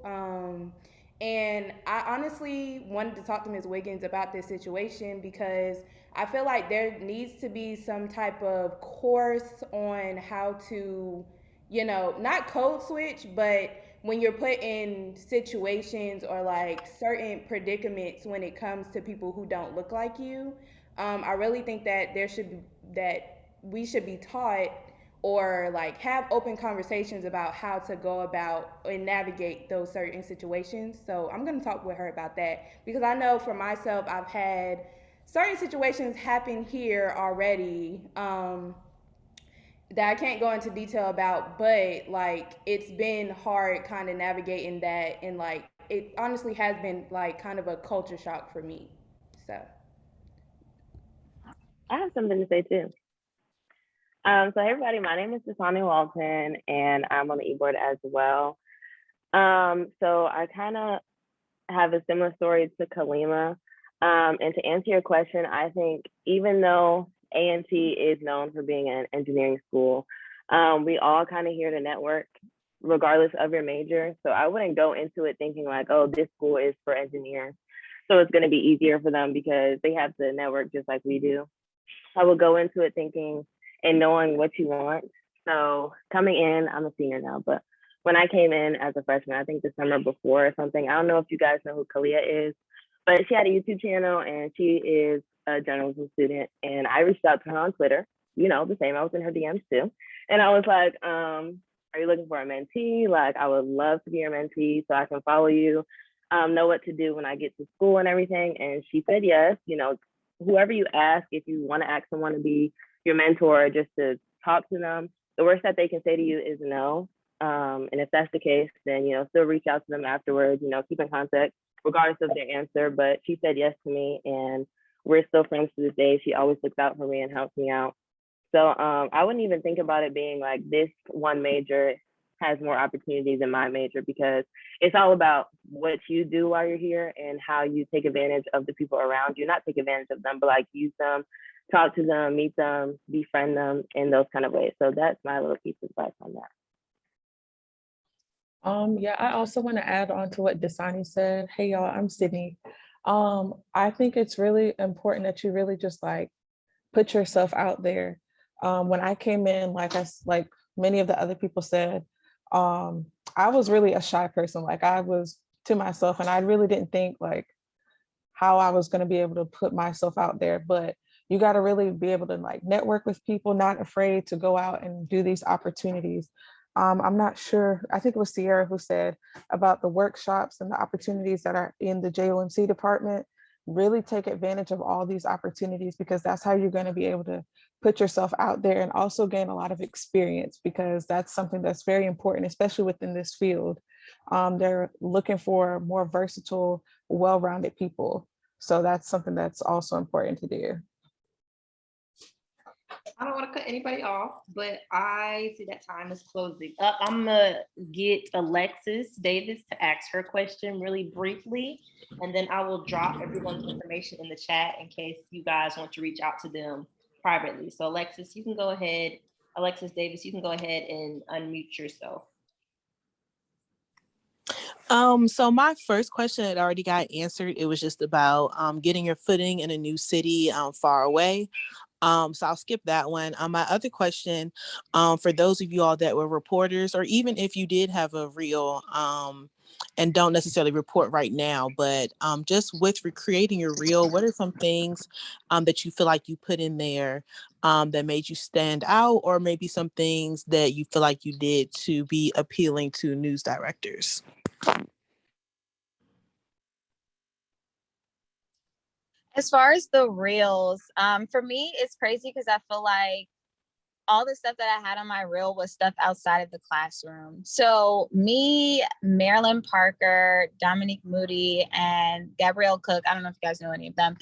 And I honestly wanted to talk to Ms. Wiggins about this situation, because I feel like there needs to be some type of course on how to, not code switch, but when you're put in situations or like certain predicaments when it comes to people who don't look like you. I really think that we should be taught or like have open conversations about how to go about and navigate those certain situations. So I'm going to talk with her about that, because I know for myself, I've had certain situations happen here already that I can't go into detail about, but like it's been hard kind of navigating that, and like it honestly has been like kind of a culture shock for me. So I have something to say too. So hey everybody, my name is Dasani Walton and I'm on the e-board as well. So I kind of have a similar story to Kalima. And to answer your question, I think even though A&T is known for being an engineering school, we all kind of here to network regardless of your major. So I wouldn't go into it thinking like, oh, this school is for engineers, so it's going to be easier for them because they have to network just like we do. I would go into it thinking and knowing what you want. So coming in, I'm a senior now, but when I came in as a freshman, I think the summer before or something, I don't know if you guys know who Kalia is, but she had a YouTube channel and she is a journalism student. And I reached out to her on Twitter, the same, I was in her DMs too. And I was like, are you looking for a mentee? Like, I would love to be your mentee so I can follow you, know what to do when I get to school and everything. And she said, yes, whoever you ask, if you want to ask someone to be your mentor, just to talk to them, the worst that they can say to you is no. And if that's the case, then, still reach out to them afterwards, keep in contact regardless of their answer. But she said yes to me. And we're still friends to this day. She always looks out for me and helps me out. So I wouldn't even think about it being like this one major has more opportunities than my major, because it's all about what you do while you're here and how you take advantage of the people around you. Not take advantage of them, but like use them, talk to them, meet them, befriend them in those kind of ways. So that's my little piece of advice on that. Yeah, I also want to add on to what Dasani said. Hey y'all, I'm Sydney. I think it's really important that you really just like put yourself out there. When I came in, like many of the other people said, I was really a shy person. Like I was to myself, and I really didn't think like how I was going to be able to put myself out there. But you got to really be able to like network with people, not afraid to go out and do these opportunities. I'm not sure, I think it was Sierra who said about the workshops and the opportunities that are in the JOMC department. Really take advantage of all these opportunities, because that's how you're going to be able to put yourself out there and also gain a lot of experience, because that's something that's very important, especially within this field. They're looking for more versatile, well-rounded people. So that's something that's also important to do. I don't want to cut anybody off, but I see that time is closing up. I'm gonna get Alexis Davis to ask her question really briefly, and then I will drop everyone's information in the chat in case you guys want to reach out to them privately. So Alexis, you can go ahead. Alexis Davis, you can go ahead and unmute yourself. So my first question had already got answered. It was just about getting your footing in a new city far away. So I'll skip that one. My other question, for those of you all that were reporters, or even if you did have a reel and don't necessarily report right now, but just with creating your reel, what are some things that you feel like you put in there that made you stand out, or maybe some things that you feel like you did to be appealing to news directors? As far as the reels, for me, it's crazy because I feel like all the stuff that I had on my reel was stuff outside of the classroom. So me, Marilyn Parker, Dominique Moody, and Gabrielle Cook, I don't know if you guys know any of them.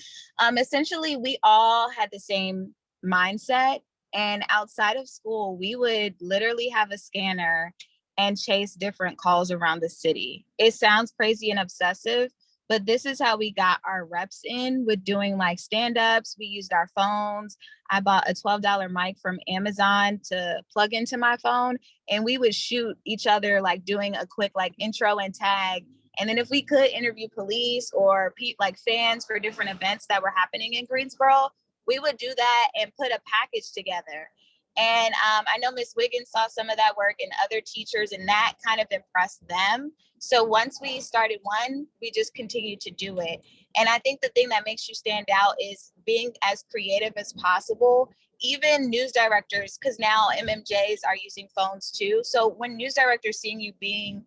Essentially, we all had the same mindset. And outside of school, we would literally have a scanner and chase different calls around the city. It sounds crazy and obsessive, but this is how we got our reps in with doing like stand-ups. We used our phones. I bought a $12 mic from Amazon to plug into my phone, and we would shoot each other like doing a quick like intro and tag. And then if we could interview police or like fans for different events that were happening in Greensboro, we would do that and put a package together. And I know Miss Wiggins saw some of that work and other teachers, and that kind of impressed them. So once we started one, we just continued to do it. And I think the thing that makes you stand out is being as creative as possible. Even news directors, because now MMJs are using phones too. So when news directors seeing you being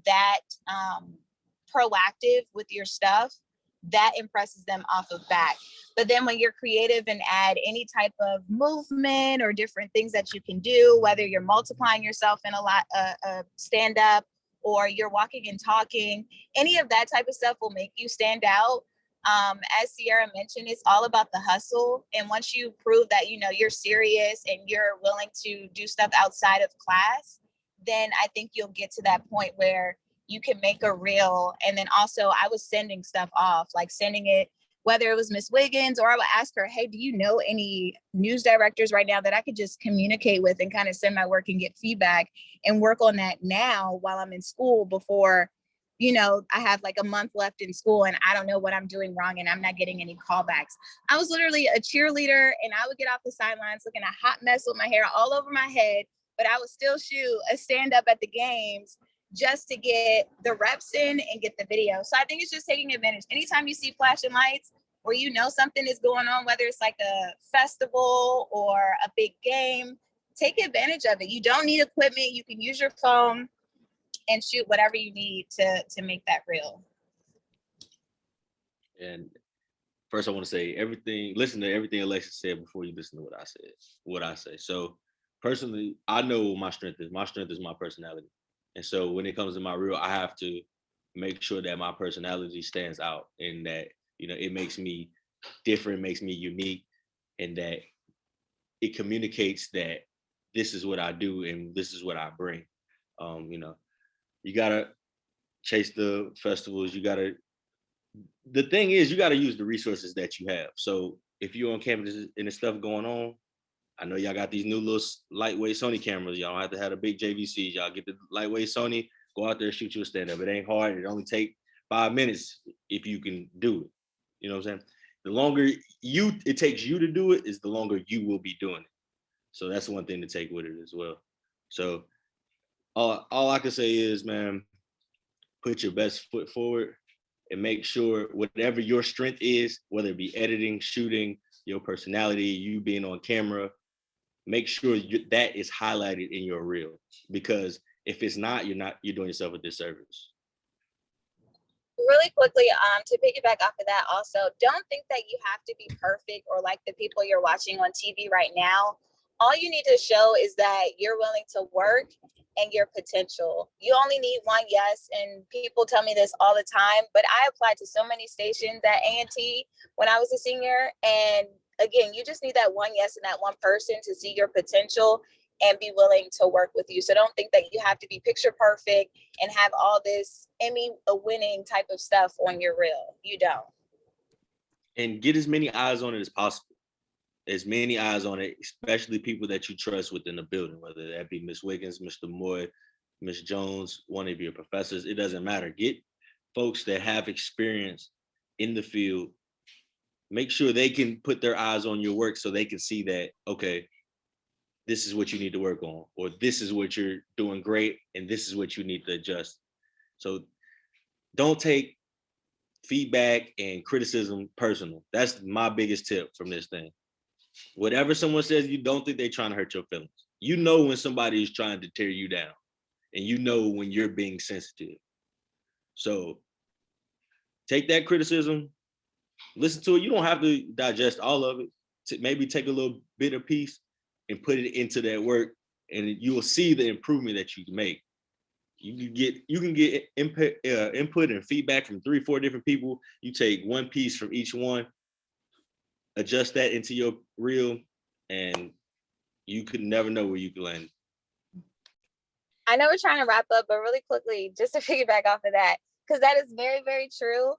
that proactive with your stuff, that impresses them off of back. But then when you're creative and add any type of movement or different things that you can do, whether you're multiplying yourself in a stand up or you're walking and talking, any of that type of stuff will make you stand out. As Sierra mentioned, it's all about the hustle. And once you prove that, you know, you're serious and you're willing to do stuff outside of class, then I think you'll get to that point where you can make a reel. And then also I was sending stuff off, like sending it, whether it was Miss Wiggins, or I would ask her, hey, do you know any news directors right now that I could just communicate with and kind of send my work and get feedback and work on that now while I'm in school before, you know, I have like a month left in school and I don't know what I'm doing wrong and I'm not getting any callbacks. I was literally a cheerleader and I would get off the sidelines looking a hot mess with my hair all over my head, but I would still shoot a stand up at the games just to get the reps in and get the video. So I think it's just taking advantage. Anytime you see flashing lights or you know something is going on, whether it's like a festival or a big game, take advantage of it. You don't need equipment. You can use your phone and shoot whatever you need to make that real. And first I want to say listen to everything Alexis said before you listen to what I say. So personally, I know what my strength is. My strength is my personality. And so when it comes to my reel, I have to make sure that my personality stands out and that, you know, it makes me different, makes me unique, and that it communicates that this is what I do and this is what I bring. You know, you gotta chase the festivals. The thing is, you gotta use the resources that you have. So if you're on campus and there's stuff going on, I know y'all got these new little lightweight Sony cameras. Y'all don't have to have a big JVC. Y'all get the lightweight Sony, go out there, shoot you a stand up. It ain't hard. It only take 5 minutes if you can do it. You know what I'm saying? The longer it takes you to do it, is the longer you will be doing it. So that's one thing to take with it as well. So all I can say is, man, put your best foot forward and make sure whatever your strength is, whether it be editing, shooting, your personality, you being on camera, make sure that is highlighted in your reel. Because if it's not, you're doing yourself a disservice. Really quickly, to piggyback off of that also, don't think that you have to be perfect or like the people you're watching on TV right now. All you need to show is that you're willing to work and your potential. You only need one yes, and people tell me this all the time, but I applied to so many stations at A&T when I was a senior, and again, you just need that one yes and that one person to see your potential and be willing to work with you. So don't think that you have to be picture perfect and have all this Emmy winning type of stuff on your reel. You don't. And get as many eyes on it as possible. As many eyes on it, especially people that you trust within the building, whether that be Miss Wiggins, Mr. Moy, Miss Jones, one of your professors, it doesn't matter. Get folks that have experience in the field. Make sure they can put their eyes on your work so they can see that, okay, this is what you need to work on, or this is what you're doing great, and this is what you need to adjust. So don't take feedback and criticism personal. That's my biggest tip from this thing. Whatever someone says, you don't think they're trying to hurt your feelings. You know when somebody is trying to tear you down, and you know when you're being sensitive. So take that criticism, listen to it. You don't have to digest all of it. Maybe take a little bit of piece and put it into that work, and you will see the improvement that you can make. You can get input and feedback from 3-4 different people. You take one piece from each one, adjust that into your reel, and you could never know where you can land. I know we're trying to wrap up, but really quickly, just to piggyback off of that, because that is very, very true.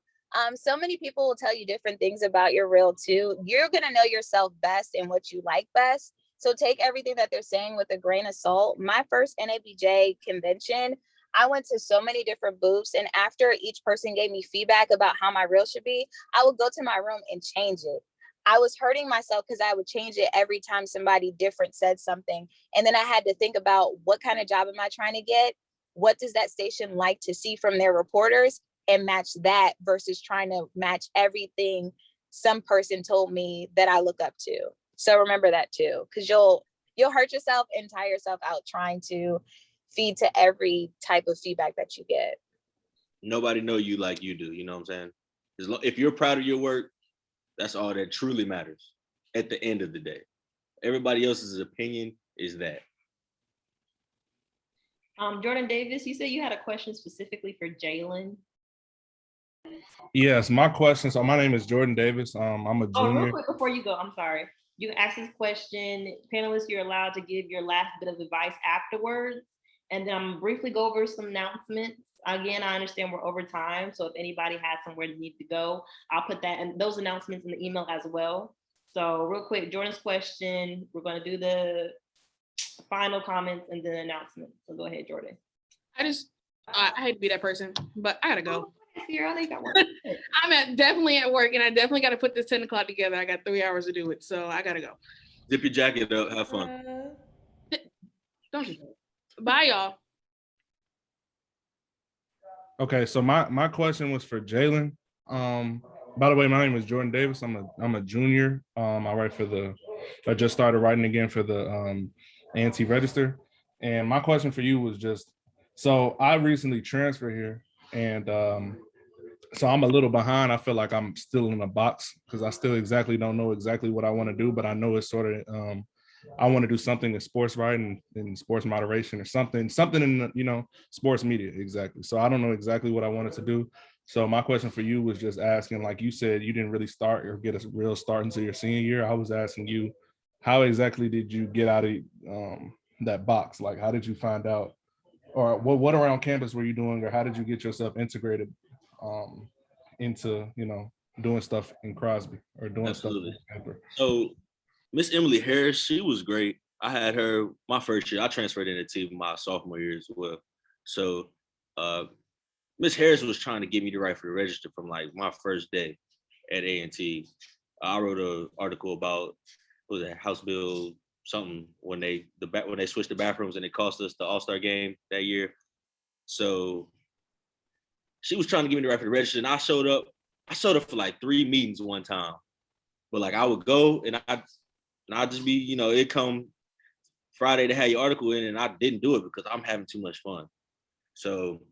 So many people will tell you different things about your reel too. You're gonna know yourself best and what you like best. So take everything that they're saying with a grain of salt. My first NABJ convention, I went to so many different booths, and after each person gave me feedback about how my reel should be, I would go to my room and change it. I was hurting myself because I would change it every time somebody different said something. And then I had to think about, what kind of job am I trying to get? What does that station like to see from their reporters? And match that versus trying to match everything some person told me that I look up to. So remember that too, because you'll hurt yourself and tire yourself out trying to feed to every type of feedback that you get. Nobody know you like you do, you know what I'm saying? If you're proud of your work, that's all that truly matters at the end of the day. Everybody else's opinion is that. Jordan Davis, you said you had a question specifically for Jalen. Yes, my question. So my name is Jordan Davis. I'm a junior. Real quick before you go, I'm sorry. You can ask this question. Panelists, you're allowed to give your last bit of advice afterwards. And then I'm briefly go over some announcements. Again, I understand we're over time. So if anybody has somewhere they need to go, I'll put that and those announcements in the email as well. So real quick, Jordan's question, we're going to do the final comments and then announcements. So go ahead, Jordan. I hate to be that person, but I gotta go. Sierra, they got work. I'm definitely at work, and I definitely got to put this 10 o'clock together. I got 3 hours to do it, so I gotta go. Zip your jacket up. Have fun. Don't do that. Bye, y'all. Okay, so my question was for Jalen. By the way, my name is Jordan Davis. I'm a junior. I just started writing again for the A&T Register. And my question for you was just, so I recently transferred here, and so I'm a little behind. I feel like I'm still in a box because I still exactly don't know exactly what I want to do, but I know it's sort of I want to do something in sports writing and sports moderation or something in the, sports media. Exactly. So I don't know exactly what I wanted to do, So my question for you was just asking, like you said, you didn't really start or get a real start until your senior year. I was asking you, how exactly did you get out of that box? Like, how did you find out, or what around campus were you doing, or how did you get yourself integrated into, doing stuff in Crosby or doing Absolutely. stuff in Pepper? So Miss Emily Harris, she was great. I had her my first year. I transferred into team my sophomore year as well. So Miss Harris was trying to get me to write for the Register from like my first day at A&T. I wrote an article about, what was it, House Bill something, when they switched the bathrooms and it cost us the All-Star game that year. So she was trying to get me to write for the Register, and I showed up for like 3 meetings one time. But like I would go and I'd just be, it'd come Friday to have your article in, and I didn't do it because I'm having too much fun. So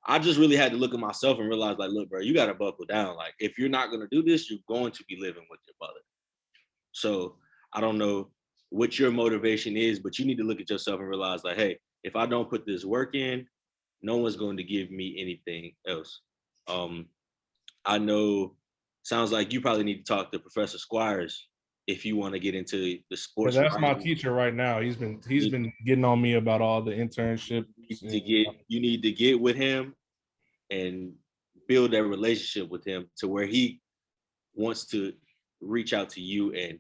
I just really had to look at myself and realize, like, look, bro, you got to buckle down. Like, if you're not going to do this, you're going to be living with your mother. So I don't know what your motivation is, but you need to look at yourself and realize, like, hey, if I don't put this work in, no one's going to give me anything else. I know, sounds like you probably need to talk to Professor Squires if you want to get into the sports. That's my teacher right now. He's been getting on me about all the internships. You need to get with him and build that relationship with him to where he wants to reach out to you and,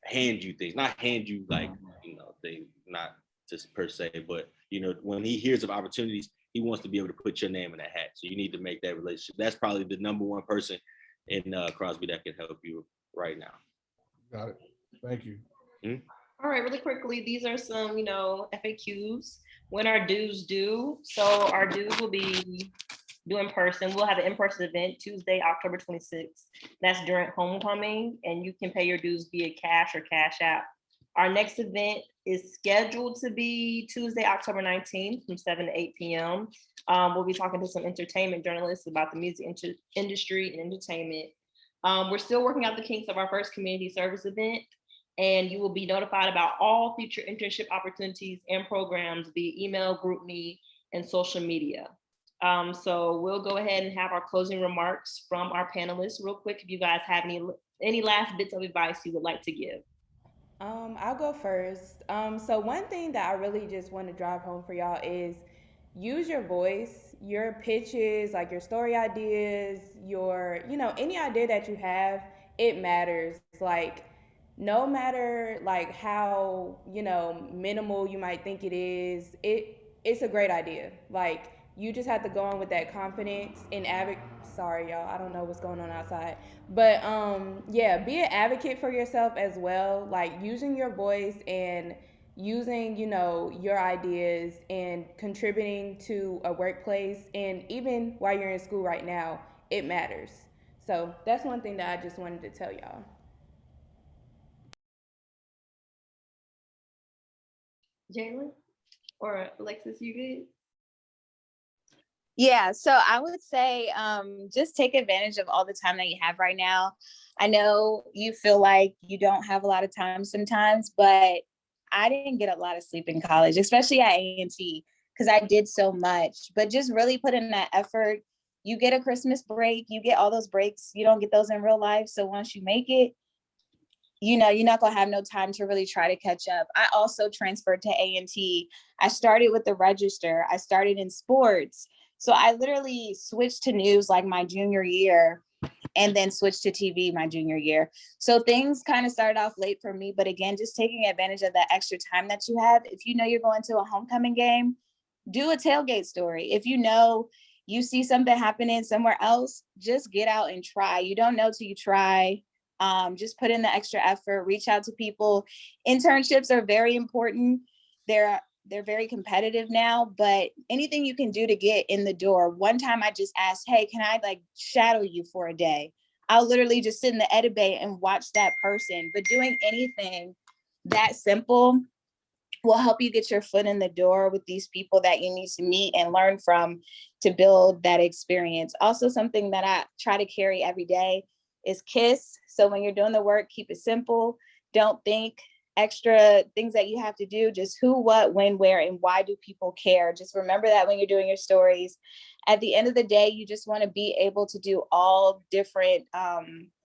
hand you things, not hand you like, things, not just per se, but, when he hears of opportunities, he wants to be able to put your name in that hat. So you need to make that relationship. That's probably the number one person in Crosby that can help you right now. Got it. Thank you. Mm-hmm. All right, really quickly, these are some, FAQs. When our dues due. So our dues will be due in person. We'll have an in-person event Tuesday, October 26th. That's during homecoming, and you can pay your dues via cash or Cash App. Our next event is scheduled to be Tuesday, October 19th from 7 to 8 p.m. We'll be talking to some entertainment journalists about the music industry and entertainment. We're still working out the kinks of our first community service event, and you will be notified about all future internship opportunities and programs via email, GroupMe, and social media. So we'll go ahead and have our closing remarks from our panelists real quick. If you guys have any last bits of advice you would like to give. I'll go first. So one thing that I really just want to drive home for y'all is use your voice, your pitches, like your story ideas, your, any idea that you have, it matters. Like, no matter like how, minimal you might think it is, it's a great idea. Like, you just have to go on with that confidence and sorry y'all, I don't know what's going on outside, but yeah, be an advocate for yourself as well, like using your voice and using, your ideas and contributing to a workplace, and even while you're in school right now, it matters. So that's one thing that I just wanted to tell y'all. Jalen or Alexis, you good? Yeah, so I would say just take advantage of all the time that you have right now. I know you feel like you don't have a lot of time sometimes, but I didn't get a lot of sleep in college, especially at A&T, because I did so much. But just really put in that effort. You get a Christmas break, you get all those breaks. You don't get those in real life. So once you make it, you're not going to have no time to really try to catch up. I also transferred to A&T. I started with the Register. I started in sports. So I literally switched to news like my junior year and then switched to TV my junior year. So things kind of started off late for me, but again, just taking advantage of that extra time that you have. If you're going to a homecoming game, do a tailgate story. If you see something happening somewhere else, just get out and try. You don't know till you try. Just put in the extra effort, reach out to people. Internships are very important. They're very competitive now, but anything you can do to get in the door. One time I just asked, hey, can I shadow you for a day? I'll literally just sit in the edit bay and watch that person. But doing anything that simple will help you get your foot in the door with these people that you need to meet and learn from to build that experience. Also, something that I try to carry every day is KISS. So when you're doing the work, keep it simple. Don't think extra things that you have to do, just who, what, when, where, and why do people care? Just remember that when you're doing your stories. At the end of the day, you just want to be able to do all different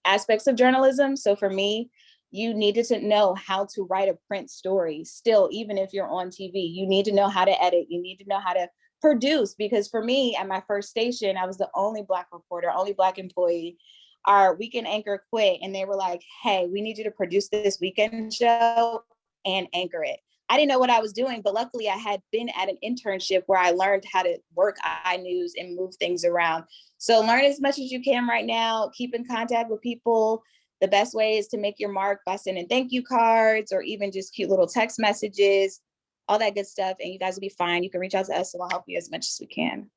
aspects of journalism. So for me, you needed to know how to write a print story. Still, even if you're on TV, you need to know how to edit. You need to know how to produce, because for me, at my first station, I was the only Black reporter, only Black employee. Our weekend anchor quit, and they were like, hey, we need you to produce this weekend show and anchor it. I didn't know what I was doing, but luckily I had been at an internship where I learned how to work iNews and move things around. So learn as much as you can right now, keep in contact with people. The best way is to make your mark by sending thank you cards or even just cute little text messages, all that good stuff. And you guys will be fine. You can reach out to us and we'll help you as much as we can.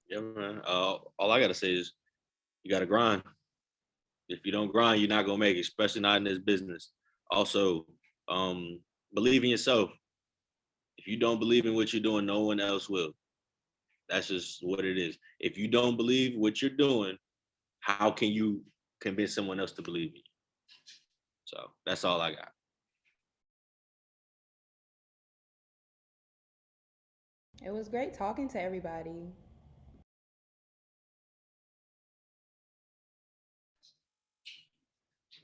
Yeah, man. All I gotta say is you gotta grind. If you don't grind, you're not gonna make it, especially not in this business. Also, believe in yourself. If you don't believe in what you're doing, no one else will. That's just what it is. If you don't believe what you're doing, how can you convince someone else to believe in you? So that's all I got. It was great talking to everybody.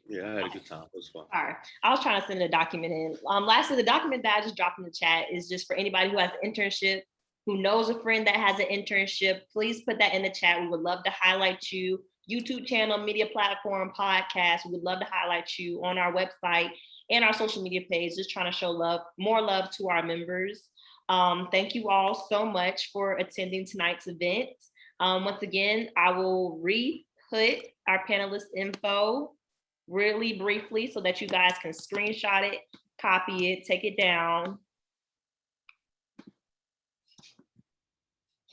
Yeah, I had a good time. It was fun. All right. I was trying to send a document in. Lastly, the document that I just dropped in the chat is just for anybody who has an internship, who knows a friend that has an internship. Please put that in the chat. We would love to highlight you. YouTube channel, media platform, podcast. We would love to highlight you on our website and our social media page, just trying to show love, more love to our members. Thank you all so much for attending tonight's event. Once again, I will re-put our panelist info really briefly so that you guys can screenshot it, copy it, take it down.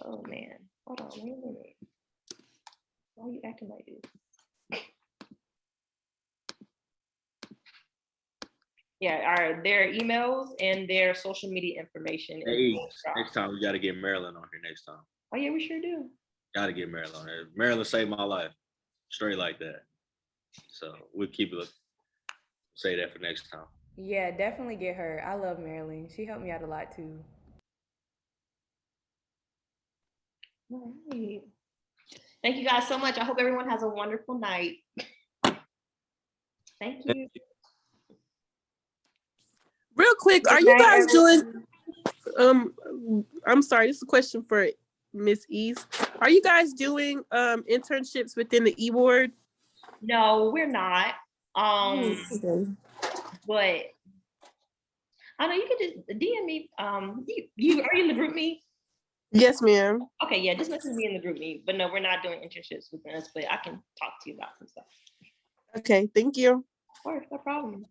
Oh man, hold on, wait a minute. Why are you acting like this? Yeah, their emails and their social media information. Hey, next time we gotta get Marilyn on here next time. Oh yeah, we sure do. Gotta get Marilyn on here. Marilyn saved my life. Straight like that. So we'll keep it. Say that for next time. Yeah, definitely get her. I love Marilyn. She helped me out a lot too. All right. Thank you guys so much. I hope everyone has a wonderful night. Thank you. Real quick, Good are you night, guys everyone. doing, I'm sorry, this is a question for Miss East. Are you guys doing internships within the e-board? No, we're not. Okay. But I know you can just DM me. You are you in the group me? Yes, ma'am. Okay, yeah, just message me in the group me. But no, we're not doing internships with us, but I can talk to you about some stuff. Okay, thank you. Of course, no problem.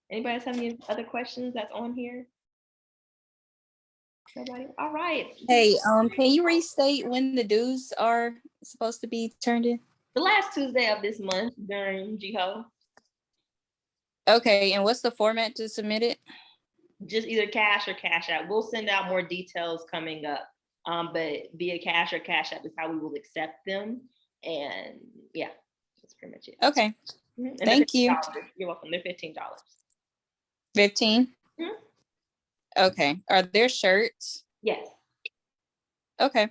Anybody else have any other questions that's on here? Nobody? All right. Hey, can you restate when the dues are supposed to be turned in? The last Tuesday of this month during GHO. Okay, and what's the format to submit it? Just either cash or cash out. We'll send out more details coming up. But via cash or cash app is how we will accept them. And yeah, that's pretty much it. Okay. And Thank you. $15. You're welcome. They're $15. 15? Okay. Are there shirts? Yes. Okay.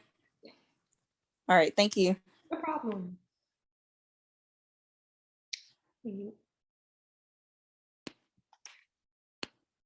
All right. Thank you. No problem.